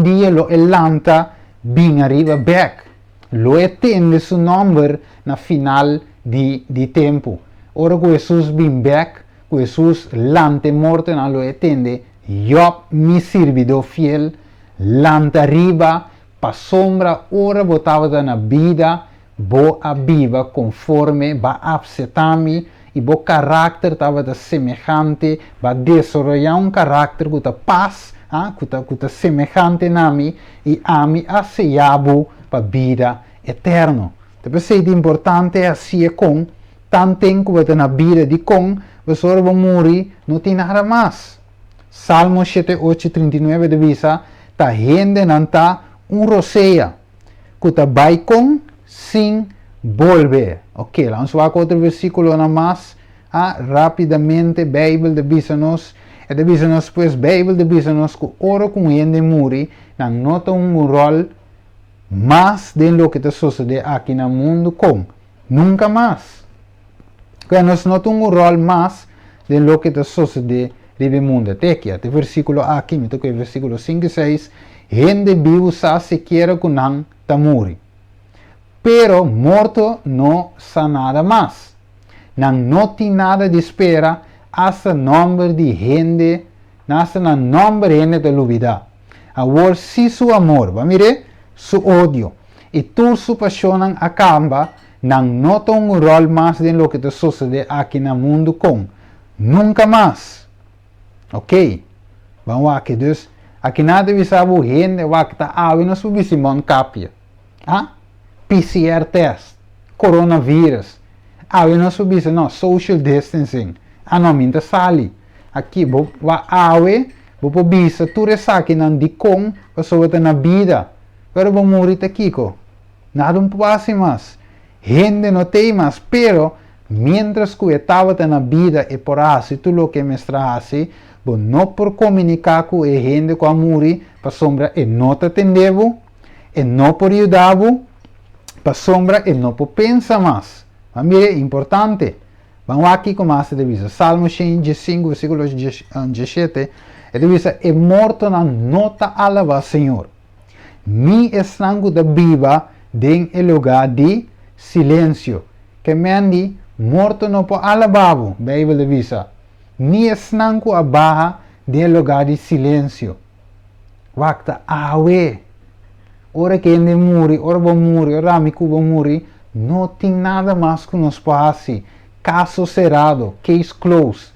dia lo elanta bem arriba back. Lo etende su número na final de tempo. Ora que Jesus bem back, que Jesus lante morte na lo etende, Job me servido fiel, lanta arriba, pa sombra, ora botava na vida, bo a viva conforme, ba absetami, e bo carácter estava semejante, ba desarrollar carácter que ta paz, que ta semejante nami, e ami asseiabo pa vida eterno. Então, é importante assim com, tanto tempo que na vida de com, você vai morrer, não tem nada mais. Salmo 78:39 diz, ta gente não tá roceia, que ta vai com, sem volver. Ok, vamos lá com outro versículo na mais, rapidamente, Bíblia diz-nos, pues, Bíblia diz-nos que ora com gente morrer, não nota rol mais de lo que te sucede aqui no mundo com, nunca mais. Que nós nota rol mais de lo que te sucede no mundo. Até aqui, até versículo aqui, me toca o versículo 5 e 6, gente vivo se quer que não ta morre. Pero morto não sa nada mais. Não tem nada de espera hasta número de gente, hasta na número de gente de olvidar. Agora, se su amor, va mire, su odio, e tu su paixão acaba, não nota rol mais de lo que te sucede aqui no mundo com. Nunca mais. Ok? Vamos aqui, dus, aqui nada de saber gente, que está abrindo sua visão capia. PCR test, coronavírus, não subir, não, social distancing, não, minta sali. Aqui, vou vou bisa, tu resaki não de com, pessoa está na vida, pero vou morrer aqui, nada passa mais. Gente não tem mais, pero, mientras que eu estava na vida e por assim, tudo o que me estrasse, vou não por comunicar com a gente que morre, para sombra, e não te atendeu, e não por ajudar, para sombra, ele não pensa mais. Mas é importante. Vamos aqui com mais de vista. Salmo 5, versículo 17. Ele diz, é morto na nota alava, Senhor. Mi estrango da viva em lugar de silêncio. Que mendi, morto não pode alabar. Bíblia diz, mi estrango a barra de lugar de silêncio. Wakta awe. Ora que ele morre, ora vai morrer, ora amigo vai morrer, não tem nada mais que nos passe. Caso cerrado, case closed,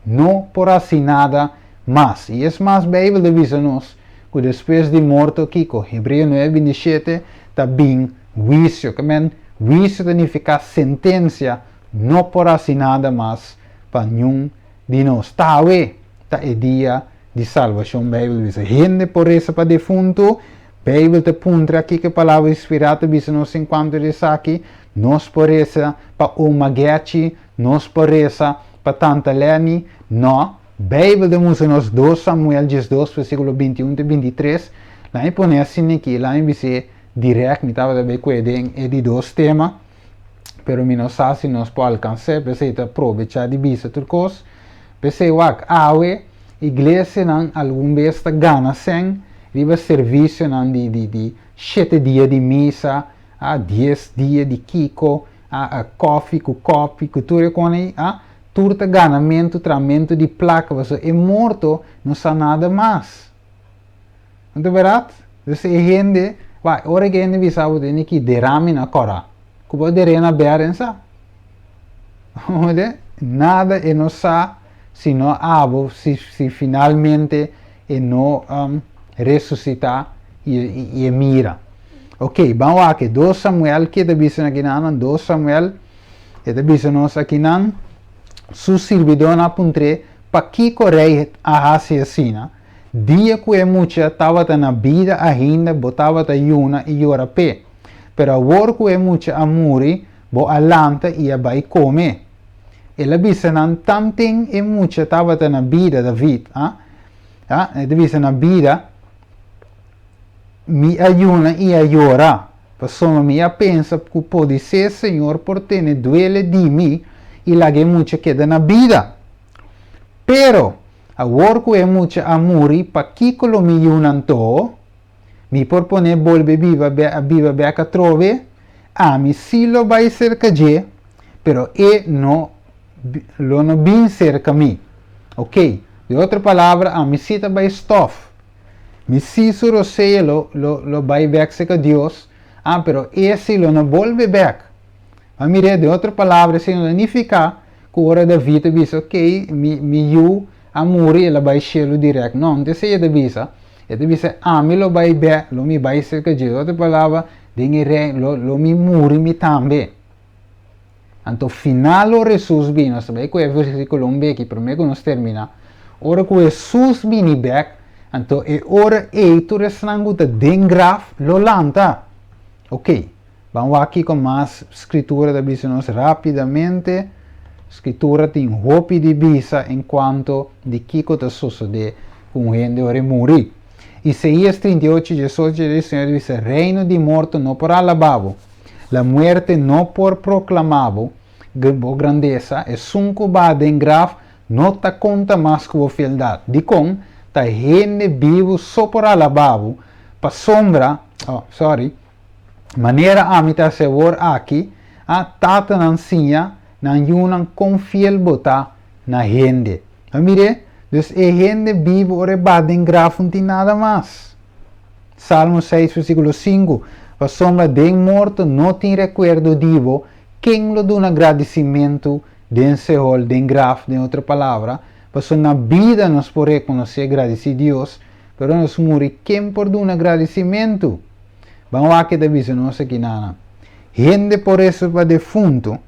não por assim nada mais. E é mais, a Bíblia diz-nos que depois de morto, Kiko, Hebreu 9:27, está bem juízo, que juízo significa sentença, não por assim nada mais para nenhum de nós. Está é dia de salvação, a Bíblia diz, gente por isso para defunto, Bíblia te puntra aqui que a palavra inspirada diz-nos enquanto diz aqui, nós por essa para uma guete, nós por essa para tanta leni, não. Bíblia diz-nos 2 Samuel 2, versículo 21 e 23, lá em põe assim aqui, lá em dizer direto, me estava também cuidando de 2 temas, pero me não sabe se nós podemos alcançar, pensei que aproveitar de vista tudo coisa, pensei que igreja não algum vez está ganha sem, riba serviço de 7 dias de missa, 10 dias de kiko, coffee, tudo com aí, tudo ganamento, tratamento de placa, você é morto, não sabe nada mais. Não é verdade? Então, gente, ora que a gente sabe de que derrame na cora, que pode derramar na berença, nada e não sabe, se não abo, se finalmente e não ressuscitar e mira. Ok, vamos aqui, 2 Samuel, que diz aqui não, 2 Samuel, que diz aqui não, su servidor apuntre, para que correi a assassina, dia que é muita, estava na vida ainda, botava a yuna e ora pé, pero agora que é muita a morrer, bo alanta e a vai comer. Ela disse não, tanto é muita, estava na vida David, dice na vida, mi ayuna e ayora, persona minha pensa que pode ser Senhor por ter duele de mim e lá que muita queda na vida. Pero, agora que é muita amor para que colo mi yunanto, mi por poner volve viva beca trove, a mi silo vai cerca de, pero no bin cerca mi. Ok? De outra palavra, a mi cita vai stuff. Mi sisuro sei lo vai back se que Dios, pero esse lo não volve back. A mire, de outra palavra, se não significa que hora da vida bisa, ok, mi you amuri ela vai chelo direto. Não, não sei da bisa. É da bisa, me lo vai back, lo mi vai ser que de outra palavra, dengue lo mi muri mi tambe. Então, final o Jesus vino, sabe que é versículo 1 que primeiro que nós termina. Ora que Jesus vini back, então é ora tu restrango da dengraf lo lanta. Ok, vamos aqui com mais escritura da bisa nós rapidamente. Escritura tem roupa de bisa enquanto de Kiko da sucede com gente ora morrer. Isaías 38, 18 dice, reino de morto não por alabavo, la muerte não por proclamavo, grandeza, e suncubada em graf, não ta conta mais com a fieldade. De com, ta gente vivo só por alabavo, pa sombra, maneira amita se vor aqui, a tata nansinha, nan yunan confiel bota na gente. Mire, dus a gente vivo ore bada em graf não tem nada mais. Salmo 6, versículo 5, pa sombra de morto não tem recuerdo divo, quem lo dá um agradecimento de Seol, de graf, de outra palavra, pa na vida nós por reconhecer agradecer a Deus, pero nós morrer quem por dar um agradecimento. Vamos aqui da visão nossa aqui nana. Gente por isso para defunto.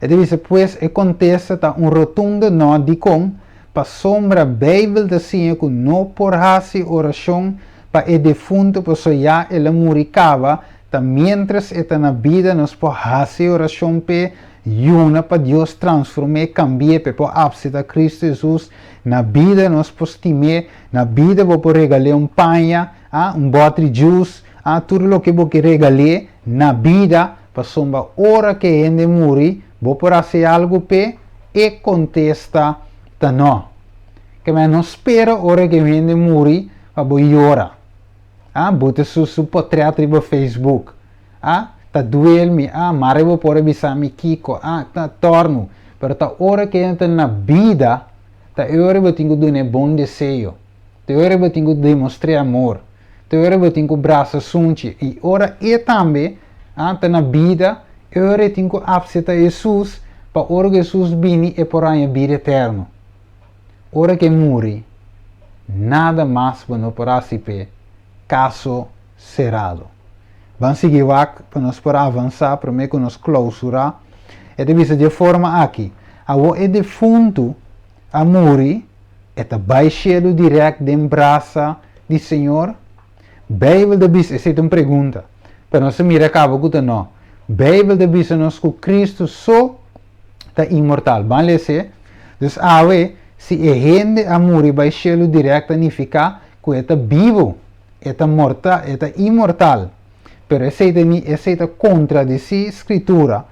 E dice, pues, acontece ta un rotundo no di con, pa sombra Bijbel de sinha que no por hasi oração pa e defunto pa so ya e la muricava, ta mientras eta na vida nos por hasi oração pe yuna pa Dios transforme, cambie pe po apsita Cristo Jesus, na vida nos postime, na vida bo por regale un panha, un bottle juice, tudo lo que bo que regale, na vida, pa sombra ora que ende muri, vou por fazer algo pe e contesta ta não. Que me não espera hora que vende muri para bo llora. Bota su portrait no Facebook. Ta duel mi, mare vou por avisar mi Kiko, ta torno. Pero ta hora que entra na vida, ta hora vou tenho de bom desejo. Ta hora vou tenho de demonstrar amor. Ta hora vou tenho braço sunchi. E hora e também, ta na vida, ora tenho abseta Jesus, para ora Jesus vini e por a vida eterno. Ora que muri, nada mais para participar, caso cerrado. Vamos seguir para nós para avançar, para que nos clausurar. E deve de forma aqui. A o é defunto, a muri, é baixado direto de braça do Senhor. Bíblia de bis, essa é uma pergunta. Para nós mirar acaba com não. Bijbel de bisa nos que Cristo só está imortal. Vale ser? Dus se a gente amor vai chelo direto significa que está vivo, está mortal, está imortal. Pero essa é contradizer a escritura.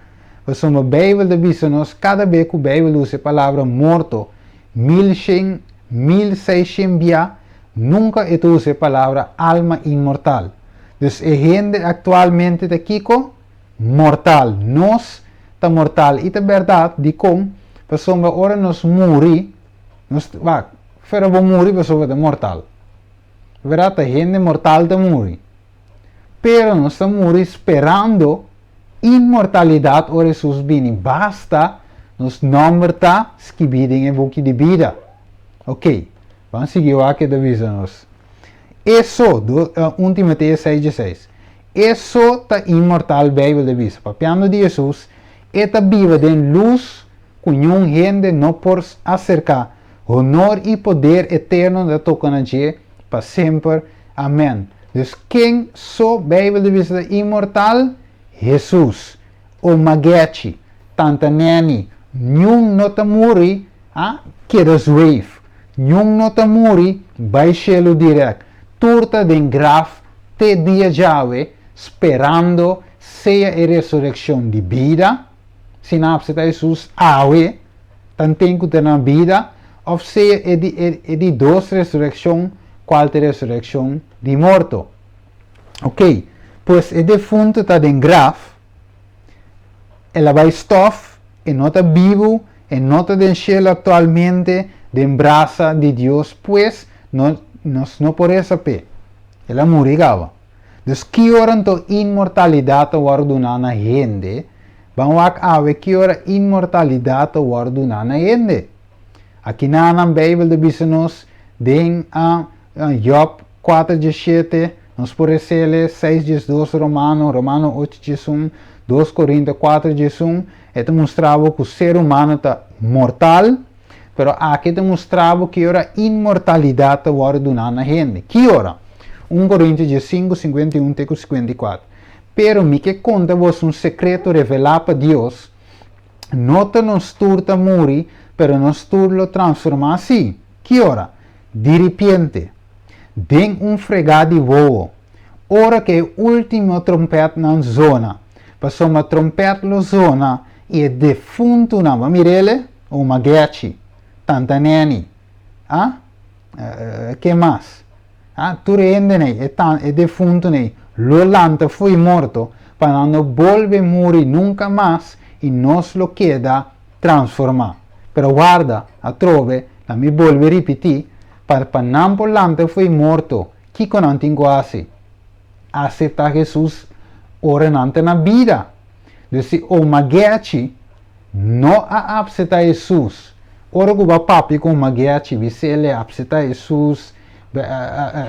Mas a Bíblia de bisa nos cada vez que a Bíblia usa a palavra morto, 1600 via, nunca usa a palavra alma imortal. Dus a gente atualmente está aqui com mortal, nós está mortal, e é verdade, de como, pessoa ora nós morri, nós, fora vou morrer, pessoa está mortal, verdade, a gente mortal está morrer, pero nós está morrer esperando imortalidade, ora Jesus vini, basta, nos número está escrito em book de vida, ok, vamos seguir aqui da visão nós, isso, 1 Timoteo 6:16, isso está imortal Bíblia de vista. Papiando de Jesus, está viva de luz, cunhum gente não por acercar, honor e poder eterno da toca na dia, para sempre. Amém. Dus quem só Bíblia de vista imortal? Jesus. O Magechi, tanta neni, nenhum não está morrer, que resolve. Nenhum não está morrer, vai chelo direto. Turta de graf, te dia jave, esperando seja a ressurreição de vida, se não precisa Jesus awe, tanto que na vida, ou seja é de duas ressurreição, qual é a ressurreição de morto. Ok, pois é defunto está em graf, ela vai stof, e não está vivo, e não está no céu atualmente, de braça de Deus, pois nós não podemos saber. Ela morrigava. Dus que hora então imortalidade orduna na gente, vamos a ver que hora imortalidade orduna na gente. Aqui na Bíblia diz nos em Job 4:17, nos podemos ler 6:2 Romano 8:1, 2 Coríntios 4:1, e mostrava que o ser humano está mortal, pero aqui mostrava que hora imortalidade orduna na gente. Que hora? 1 Coríntios 5, 51, 54. Pero me que conta vos um secreto revelado para Deus, não te nos turta muri, pero nos turlo transforma assim. Que hora? De repente, den fregado de voo, hora que o último trompete na zona, passou uma trompete na zona e defunto na mirele ou maguete, tanta neni. Que mais? Tu rende é defunto nei, lo lanta foi morto, para não volver morrer nunca mais e nos lo queda transformar. Pero guarda, a trove, la mi volve repetir, para não por lanta foi morto, que con antinguase, aceitar Jesus orante na vida. Desse o maguete não a aceitar Jesus. Ora que o papi com maguete, você ele aceitar Jesus,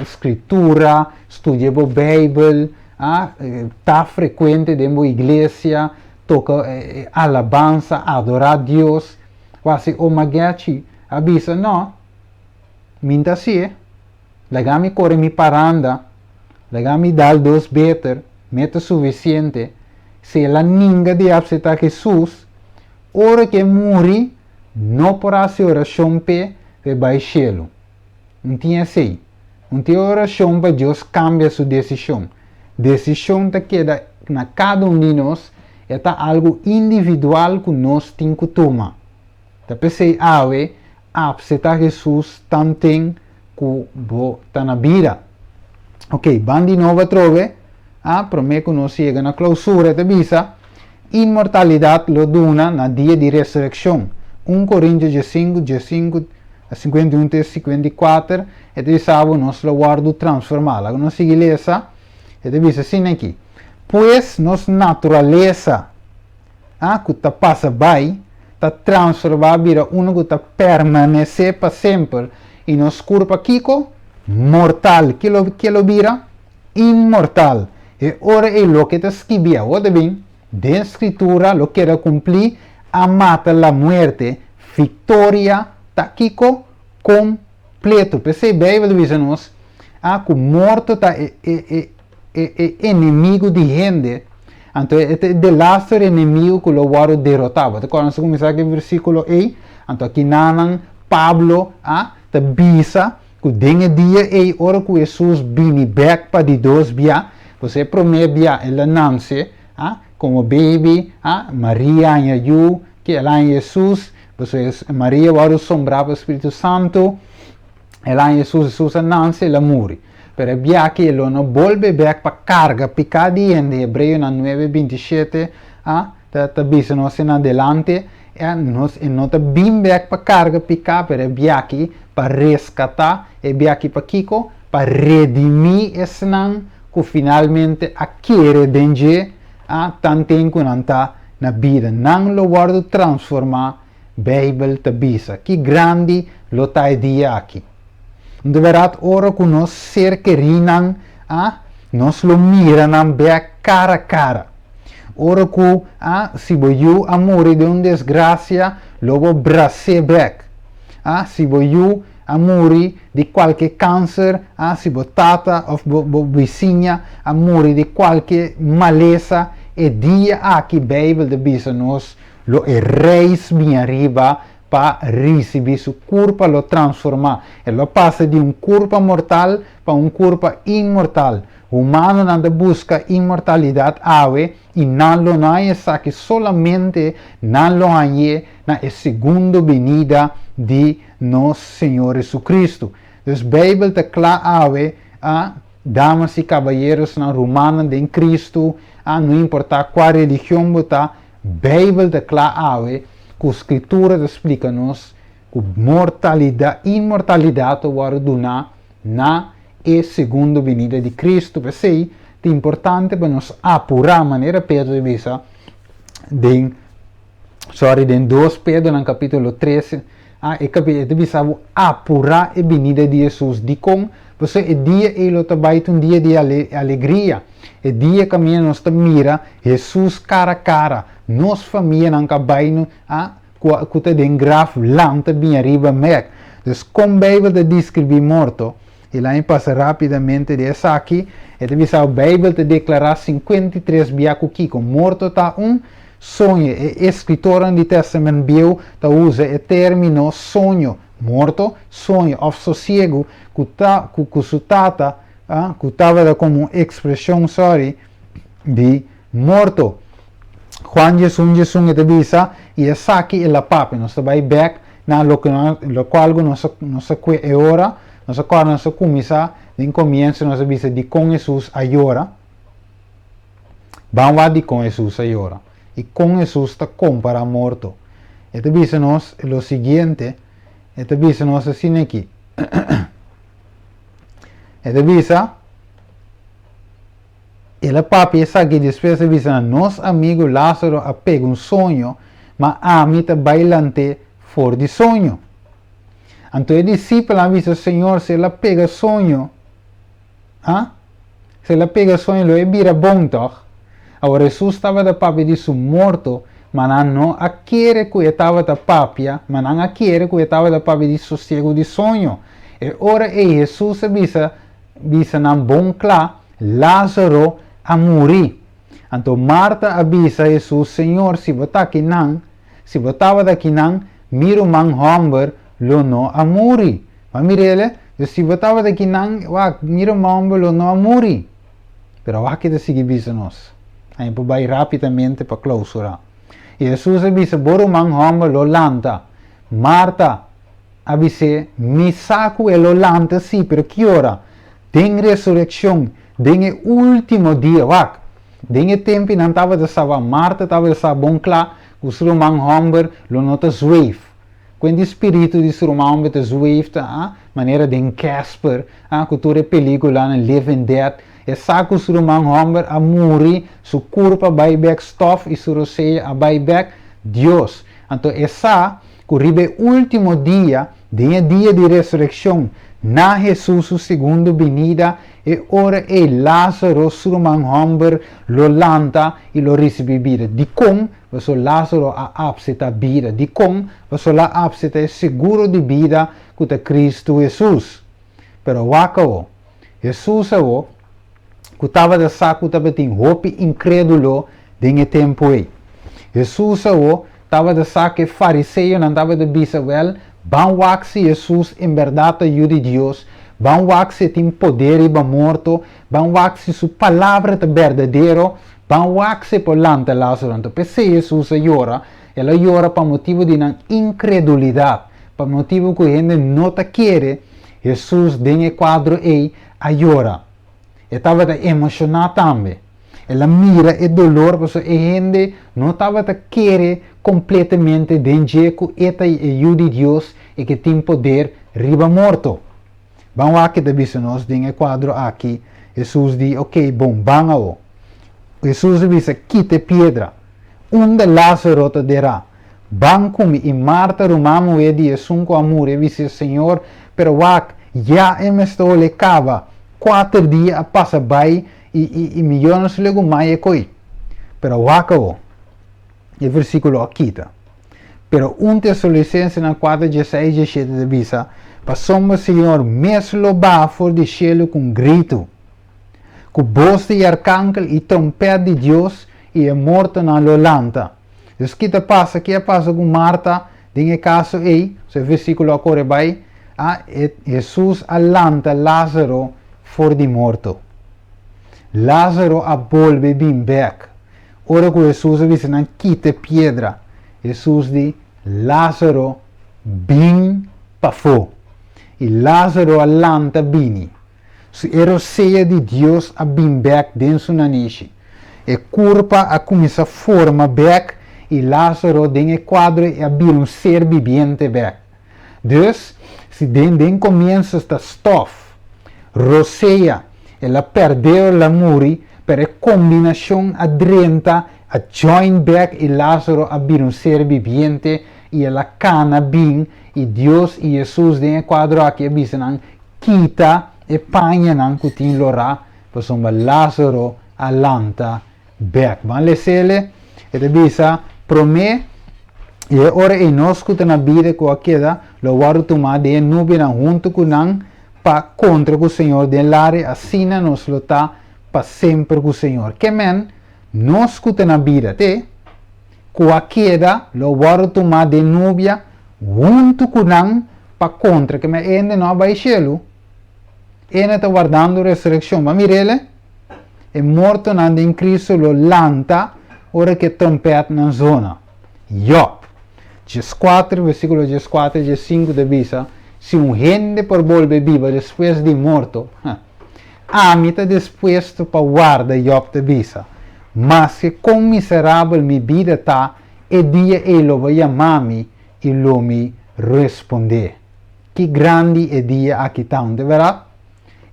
escritura, estudia a Bíblia, está frequente dentro da igreja, toca alabança, adorar a Deus. Quase o maguete avisa, não, minta se, legami corre mi paranda, legami dal dos better, meta suficiente, se la ninga de aceitar Jesus, ora que morri, não porá se oração pe baixelo. Não tinha assim. Não tinha oração para Deus cambiar sua decisão. Decisão que queda na cada de nós é algo individual que nós temos que tomar. Então, pensei, aceitar Jesus também que está na vida. Ok, vamos de novo a trove. Prometo que nós chegamos na clausura da visa. Imortalidade lo dona na dia de ressurreição. 1 Coríntios 5, 51 e 54, e dizava nós lo guardo transformá-la. Nós seguimos essa, e diz assim aqui. Pois nossa natureza, que está passa bem, está transformada vira uma que está permanecer para sempre, e nos corpo aqui mortal, que lo vira imortal. E ora é o que está escrito, olha bem, de escritura, lo que era cumprir, a mata la muerte, vitória, aqui completo. Pensei bem, diz-nos, que o morto é inimigo de gente. Então, é o lastro inimigo que o guardo derrotava. Quando nós começamos aqui no versículo 8, então aqui nanan Pablo, te bisa, que den dia e hora que Jesus vini back para de dois bia, você promete bia, ela nasce, como baby, Maria e eu, que ela é Jesus, Maria vai assombrar o Espírito Santo, ela é Jesus nasce, ela morre. Pero bia que ela não volve back para carga, picadi em Hebreu na 9:27, tá bisa nós em adelante, nós não tá bem back para carga, picar, pero bia que para resgatar, e bia que para Kiko, para redimir esse não, que finalmente aquele danger, tanto que não está na vida, não lo guardo transformar, Bíblia te bisa, que grande lo tá dia aqui. De verdade, ora que nós ser querinan, nós lo miran bem cara a cara. Ora que, se eu amor de desgraça, logo brace back. Se eu amor de qualquer câncer, se tata ou vizinha amor de qualquer maleza, e dia aqui Bíblia de bisa nós lo reis bem arriba para receber sua culpa, lo transformar. Ele passa de corpo mortal para corpo imortal. O humano não busca imortalidade e não lo é que solamente não lo é na segunda venida de nosso Senhor Jesus Cristo. Então, a Bíblia está clara damas e cavalheiros na romana de Cristo, não importa qual religião está, Bíblia está clara que a Escritura explica-nos que imortalidade vai donar na e segunda venida de Cristo. Por isso, é importante para nós apurar a maneira Pedro avisa em 2 Pedro no capítulo 13, e bisa apurar a venida de Jesus de com você é dia ele também um dia de alegria, é dia que nós mira Jesus cara a cara, nós família não cabaino que te den graf lanta bem arriba meg. Dus como a Bíblia descreve morto, e lá em passa rapidamente dessa aqui, e bisa a Bíblia te declarar 53 biaco aqui com morto tá sonho, e escritor do Testamento Bio usa o termo sonho, morto, sonho, ou sossego, que su tata, que estava como expressão, de morto. Juan Jesus e bisa, e essa aqui é a papi, nós vai back na lo qual nós é hora, nós começa, em começo nós bisa de com Jesus a hora, vamos de com Jesus a hora. E com Jesus está compara morto. Este diz nos o seguinte, este diz nos assim aqui. Este diz, ele papi essa aqui depois diz nosso amigo Lázaro apega sonho, mas a mim está bailante fora de sonho. Então o discípulo avisa Senhor, se ela pega sonho, se ela pega sonho, ele vira bom toch? Agora Jesus estava da papi de su morto, mas não aquele que estava da papia, mas não aquele que estava da papi de sossego de sonho. E ora Jesus avisa não bom claro, Lázaro a morrer. Então Marta avisa Jesus, Senhor, se você aqui não, se você estava daqui não, miro man homber, lo não a morrer. Mas mirele, se você estava daqui não, miro man homber, lo não a morrer. Pero aqui te sigue avisa nós. Aí vai rapidamente para clausurar. E Jesus avisa, borumang homem lo lanta. Marta avisa, me saco e lo lanta sim, pero que hora? Tem ressurreição, tem último dia, tem tempo não estava de saber, Marta estava de saber bom claro, o ser humano homem lo nota zuif. Quando o espírito de ser humano te zuif, maneira de Casper, cultura película na Living Dead, e saco o ser humano homem a morrer, su corpo vai back stof e su roseia a vai back Deus. Então essa que ribe último dia, dia de ressurreição, na Jesus su segunda venida, e ora e Lázaro, ser humano homem, lo lanta e lo recebe vida. De com, você Lázaro a abseta vida. De com, você lá abseta seguro de vida com Cristo Jesus. Pero wakawo, Jesus que estava de saco, estava tem hope incrédulo de tempo aí. Jesus estava de saco fariseu, não estava de bisa well, bom waxi Jesus em verdade ajuda Deus, bom waxi tem poder e bom morto, bom waxi sua palavra é verdadeiro, bom waxi por lanta Lázaro. Então, pensei Jesus ela llora por motivo de incredulidade, por motivo que a gente não quer, Jesus tem quadro aí a llorar. Estava emocionado também. Ela mira o dolor, porque a gente não estava a querer completamente de que esta ajuda de Deus e que tem poder riba morto. Vamos aqui da vista nós, tem o quadro aqui. Jesus diz, ok, bom, vamos. Jesus diz, quite pedra. Onde Lázaro te dirá. Van comigo e Marta rumamo e di sunco amor e dice, Senhor, pero já me estou le cava. 4 dias passa bem e milhões de mais coi. Pero wacao, o versículo aqui tá. Pero Tessalonicenses na 4:16 17 de visa, passou o Senhor mesmo bafo de cielo com grito, com voz de arcángel e trompeta de Deus e é morto na lolanta. Então que passa com Marta, tem caso aí, o versículo agora vai, Jesus alanta Lázaro for de morto. Lázaro a volve bem back. Ora que Jesus diz, não quite pedra. Jesus diz, Lázaro bem pafo. E Lázaro alanta bini. Era ceia de Deus a bem back dentro na niche. E curpa a começar a forma back e Lázaro tem quadro e a ser viviente back. Dus, se den começa esta stof, Roseia, ela perdeu a muri, per a combinação adrenta, a join back e Lázaro abrir um ser viviente, e ela cana bem, e Deus e Jesus de quadro aqui avisam, quita e panha nan kutin lora, posomba Lázaro alanta back. Van lesele, e avisa, promê, e ora e nós que na vida com a queda, lo guardo tomar de nube junto com nan, pa contra o Senhor de lare, assim nos lutar para sempre com o Senhor. Que men, nós que na vida, te, com a queda, lo guardo tomar de nubia, junto com nan, pa contra, que me ende no vai cielo, ene está guardando ressurreição, ma mirele, e morto nanda in Cristo lo lanta, ora que trompeta na zona. Job, 4, versículo 4 e 5 de visa, se gente por volver viva depois de morto, a mim está disposto para guardar Job de visa, mas que com miserável minha vida está, e dia ele vai chamar-me e lo me responder. Que grande é dia aqui está, de verdade?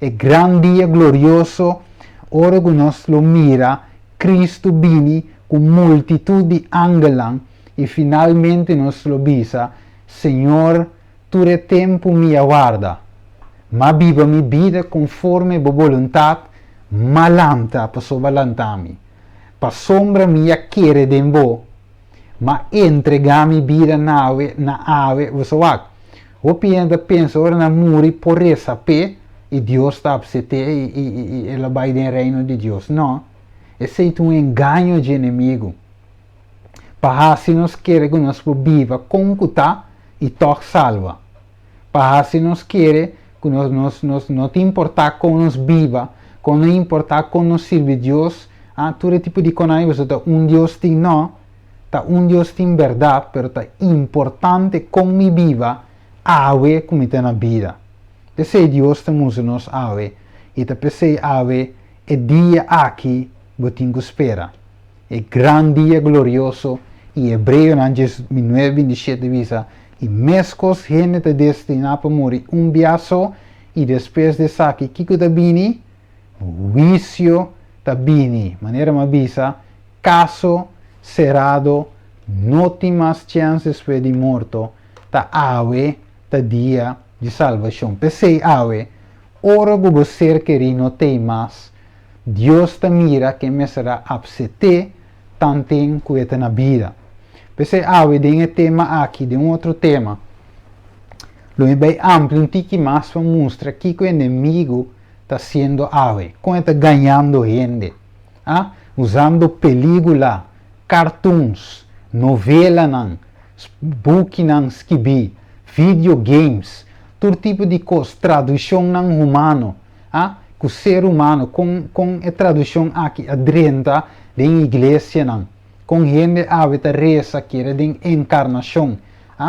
É grande dia glorioso, ora que nós lo mira, Cristo vini com multitud de ángelos e finalmente nós lo visa, Senhor, tu é tempo me aguarda, mas viva minha vida conforme a vontade, malanta para sobralantami, para sombra minha querer de vo, mas entregar minha vida na ave, você vai. O pianta pensa, ora na muri por essa pé, e Deus está absente e ela vai no reino de Deus. Não, esse é um engano de inimigo. Para se nós queremos que nós viva com cuta e toque salva. Para se nós queremos que nós não te importar com nós viva, com não importar com nós serve Deus, todo tipo de coisa, você está Deus tem não, está Deus tem verdade, mas está importante com me viva, ave como está na vida. Esse Deus temos nos ave, e te pensei ave, é dia aqui, botinho espera. É grande dia glorioso, e Hebreu, Nantes 9:27 visa, e mescos gente te destina para morrer biaso, e depois de saque, kiko ta bini, vicio ta bini, maneira ma visa, caso cerrado, não tem mais chances de morto, ta ave, ta dia de salvação. Pensei ave, ora que você querer não tem mais, Deus te mira que me será absente, tanto que na vida. Pensei ave, de um tema aqui, de outro tema. Lo bem amplo, um tique mais para mostrar que o inimigo está sendo ave, como está ganhando gente, usando película, cartoons, novela, book, escrever, videogames, todo tipo de coisa, tradução humano, que o ser humano, com a tradução aqui, adrenta, da igreja, com gente a reza, que era de encarnação,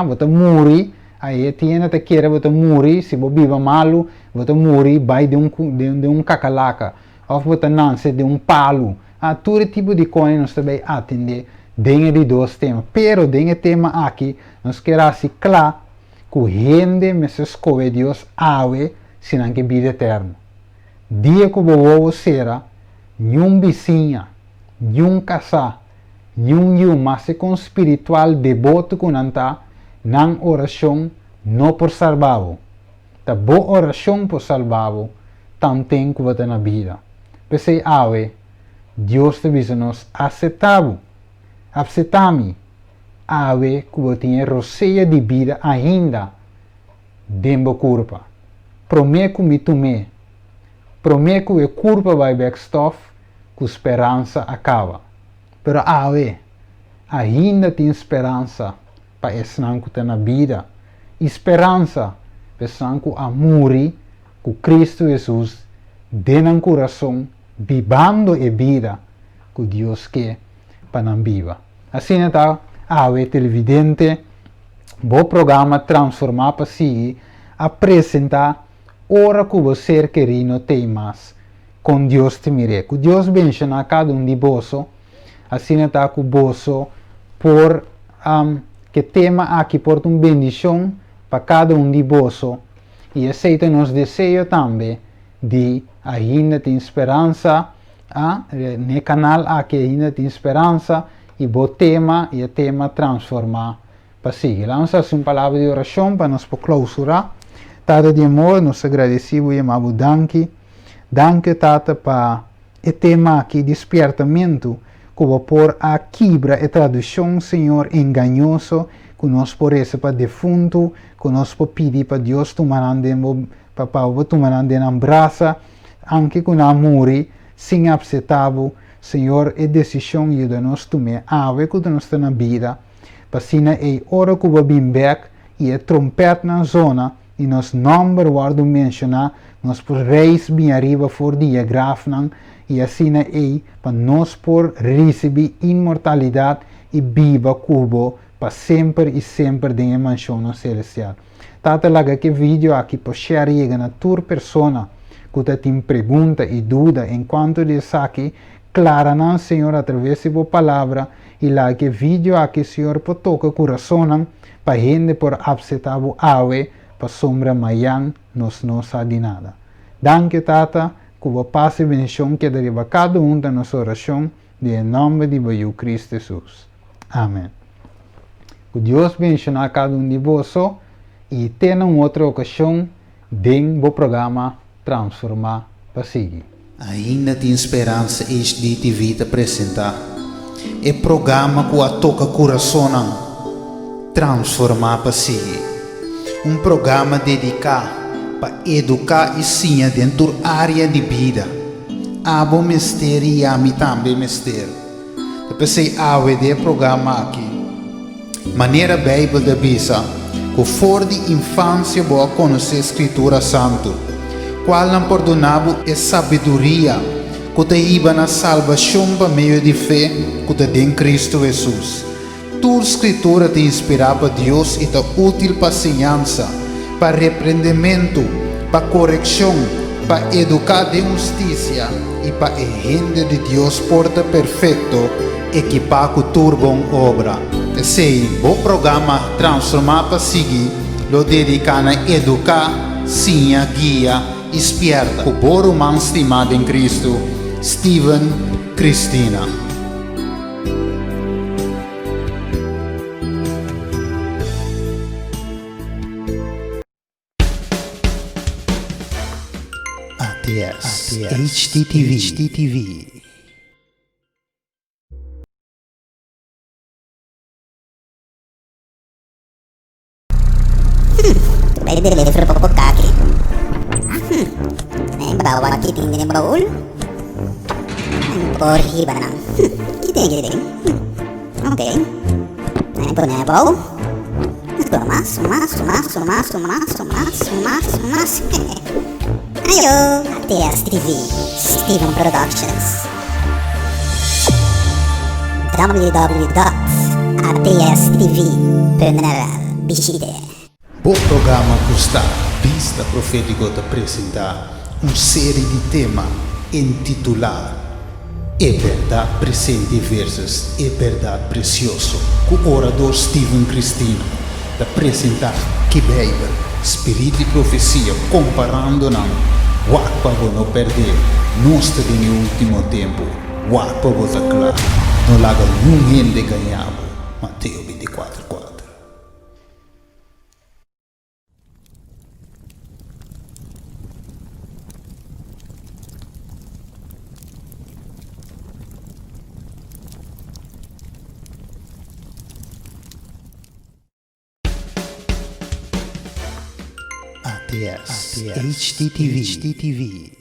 você morre, aí tinha que querer você morrer, se você vive malo, você morrer, vai de um cacalaca, ou você nasce de um palo, todo tipo de coisa nós também atender dentro de dois temas, pero dentro do tema aqui, nós queremos ser claro, que gente me se escolhe Deus ave, senão que vida eterna. Dia que vou será, nenhum vizinha, nenhum casar, nenhum mas com espiritual devoto com anta, nan oração não por salvá-lo. Ta boa oração por salvá-lo, tanto que você na vida. Pensei ave, Deus te visa nos aceitá-lo, aceitá-me, ave que você tem roceia de vida ainda, dentro da culpa. Prometo me tomei. Prometo que a culpa vai backstop, que a esperança acaba. Pero ave, ainda tem esperança para esse que está na vida. Esperança, pensando que amor, que Cristo Jesus, dentro do coração, vivendo a vida que Deus quer para não viva. Assim então, ave televidente, bom programa transformar para si, apresentar ora que você quer não tem mais, com Deus te mire. Que Deus bença a cada de vós, assim então que vós, por que tema aqui por bendição para cada de vós, e aceita nos desejo também, de ainda tem esperança, no canal aqui ainda tem esperança, e o tema transformar para seguir. Vamos fazer uma palavra de oração para nós clausurar. Tata de amor, nós agradecemos e amamos danke. Danke, Tata, para o tema aqui, despertamento, que vai pôr a quebra e tradução, Senhor, enganoso, que nós por isso para defunto, que nós por pedir para Deus tomar em braça, anche com amor, sem aceitável, Senhor, e decisão ajuda-nos a tomar ave que nós está na vida, para assim é hora que vai vir back e é trompete na zona, e nos número guardo mencionar, nós por reis bem arriba for dia grafnan, e assim é para nós por receber imortalidade e viva cubo para sempre e sempre de mansão celestial. Tata laga que vídeo aqui para share chega na tua persona que tem pergunta e dúvida enquanto de aqui clara não Senhor através de palavra e lá que vídeo aqui Senhor para tocar coração para gente por aceitar o ave para sombra mayan nos não sabe nada. Danke Tata que a paz e bendição que deriva cada da nossa oração em nome de Cristo Jesus. Amém. Que Deus bendiga cada de vocês e tenha outra ocasião de o programa Transformar para seguir. Ainda tem esperança este de vida apresentar. É programa que a toca coração Transformar para seguir. Um programa dedicado para educar e sim dentro da área de vida. Abo mistério e a mim também mistério. Depois sei de programa aqui. Maneira Bíblia da Bisa, que for de infância boa conhecer a Escritura Santo, qual não perdonava é sabedoria, que te iba na salvação por meio de fé, que te tem Cristo Jesus. Toda Escritura te inspirava Deus e te útil para ensinança, para repreendimento, para correção, para educar de justiça e para a gente de Deus porta perfeito, equipar com turbon obra. Sei, o programa Transformar para seguir, lo dedica a educar, sim, guia, esperta. O bom irmão estimado em Cristo, Steven Cristina. ATS HTTV. May deliver pa po kaki. May bawa kiting din baul. Or hiba nang. Kiting. Okay. May po na baw. Mas. Ayo, ATS TV, Steven Productions. www.atstv.nl Visite. O programa custa Vista Profético te apresentar uma série de temas intitulado É Verdade Presente versus É Verdade Precioso, com o orador Steven Cristina te apresentar que Bíblia, Espírito e Profecia comparando não, o para não perder, nós te no último tempo, o para você claro, não laga nenhum de ganhar, Mateus 24:4. ATS HTTV.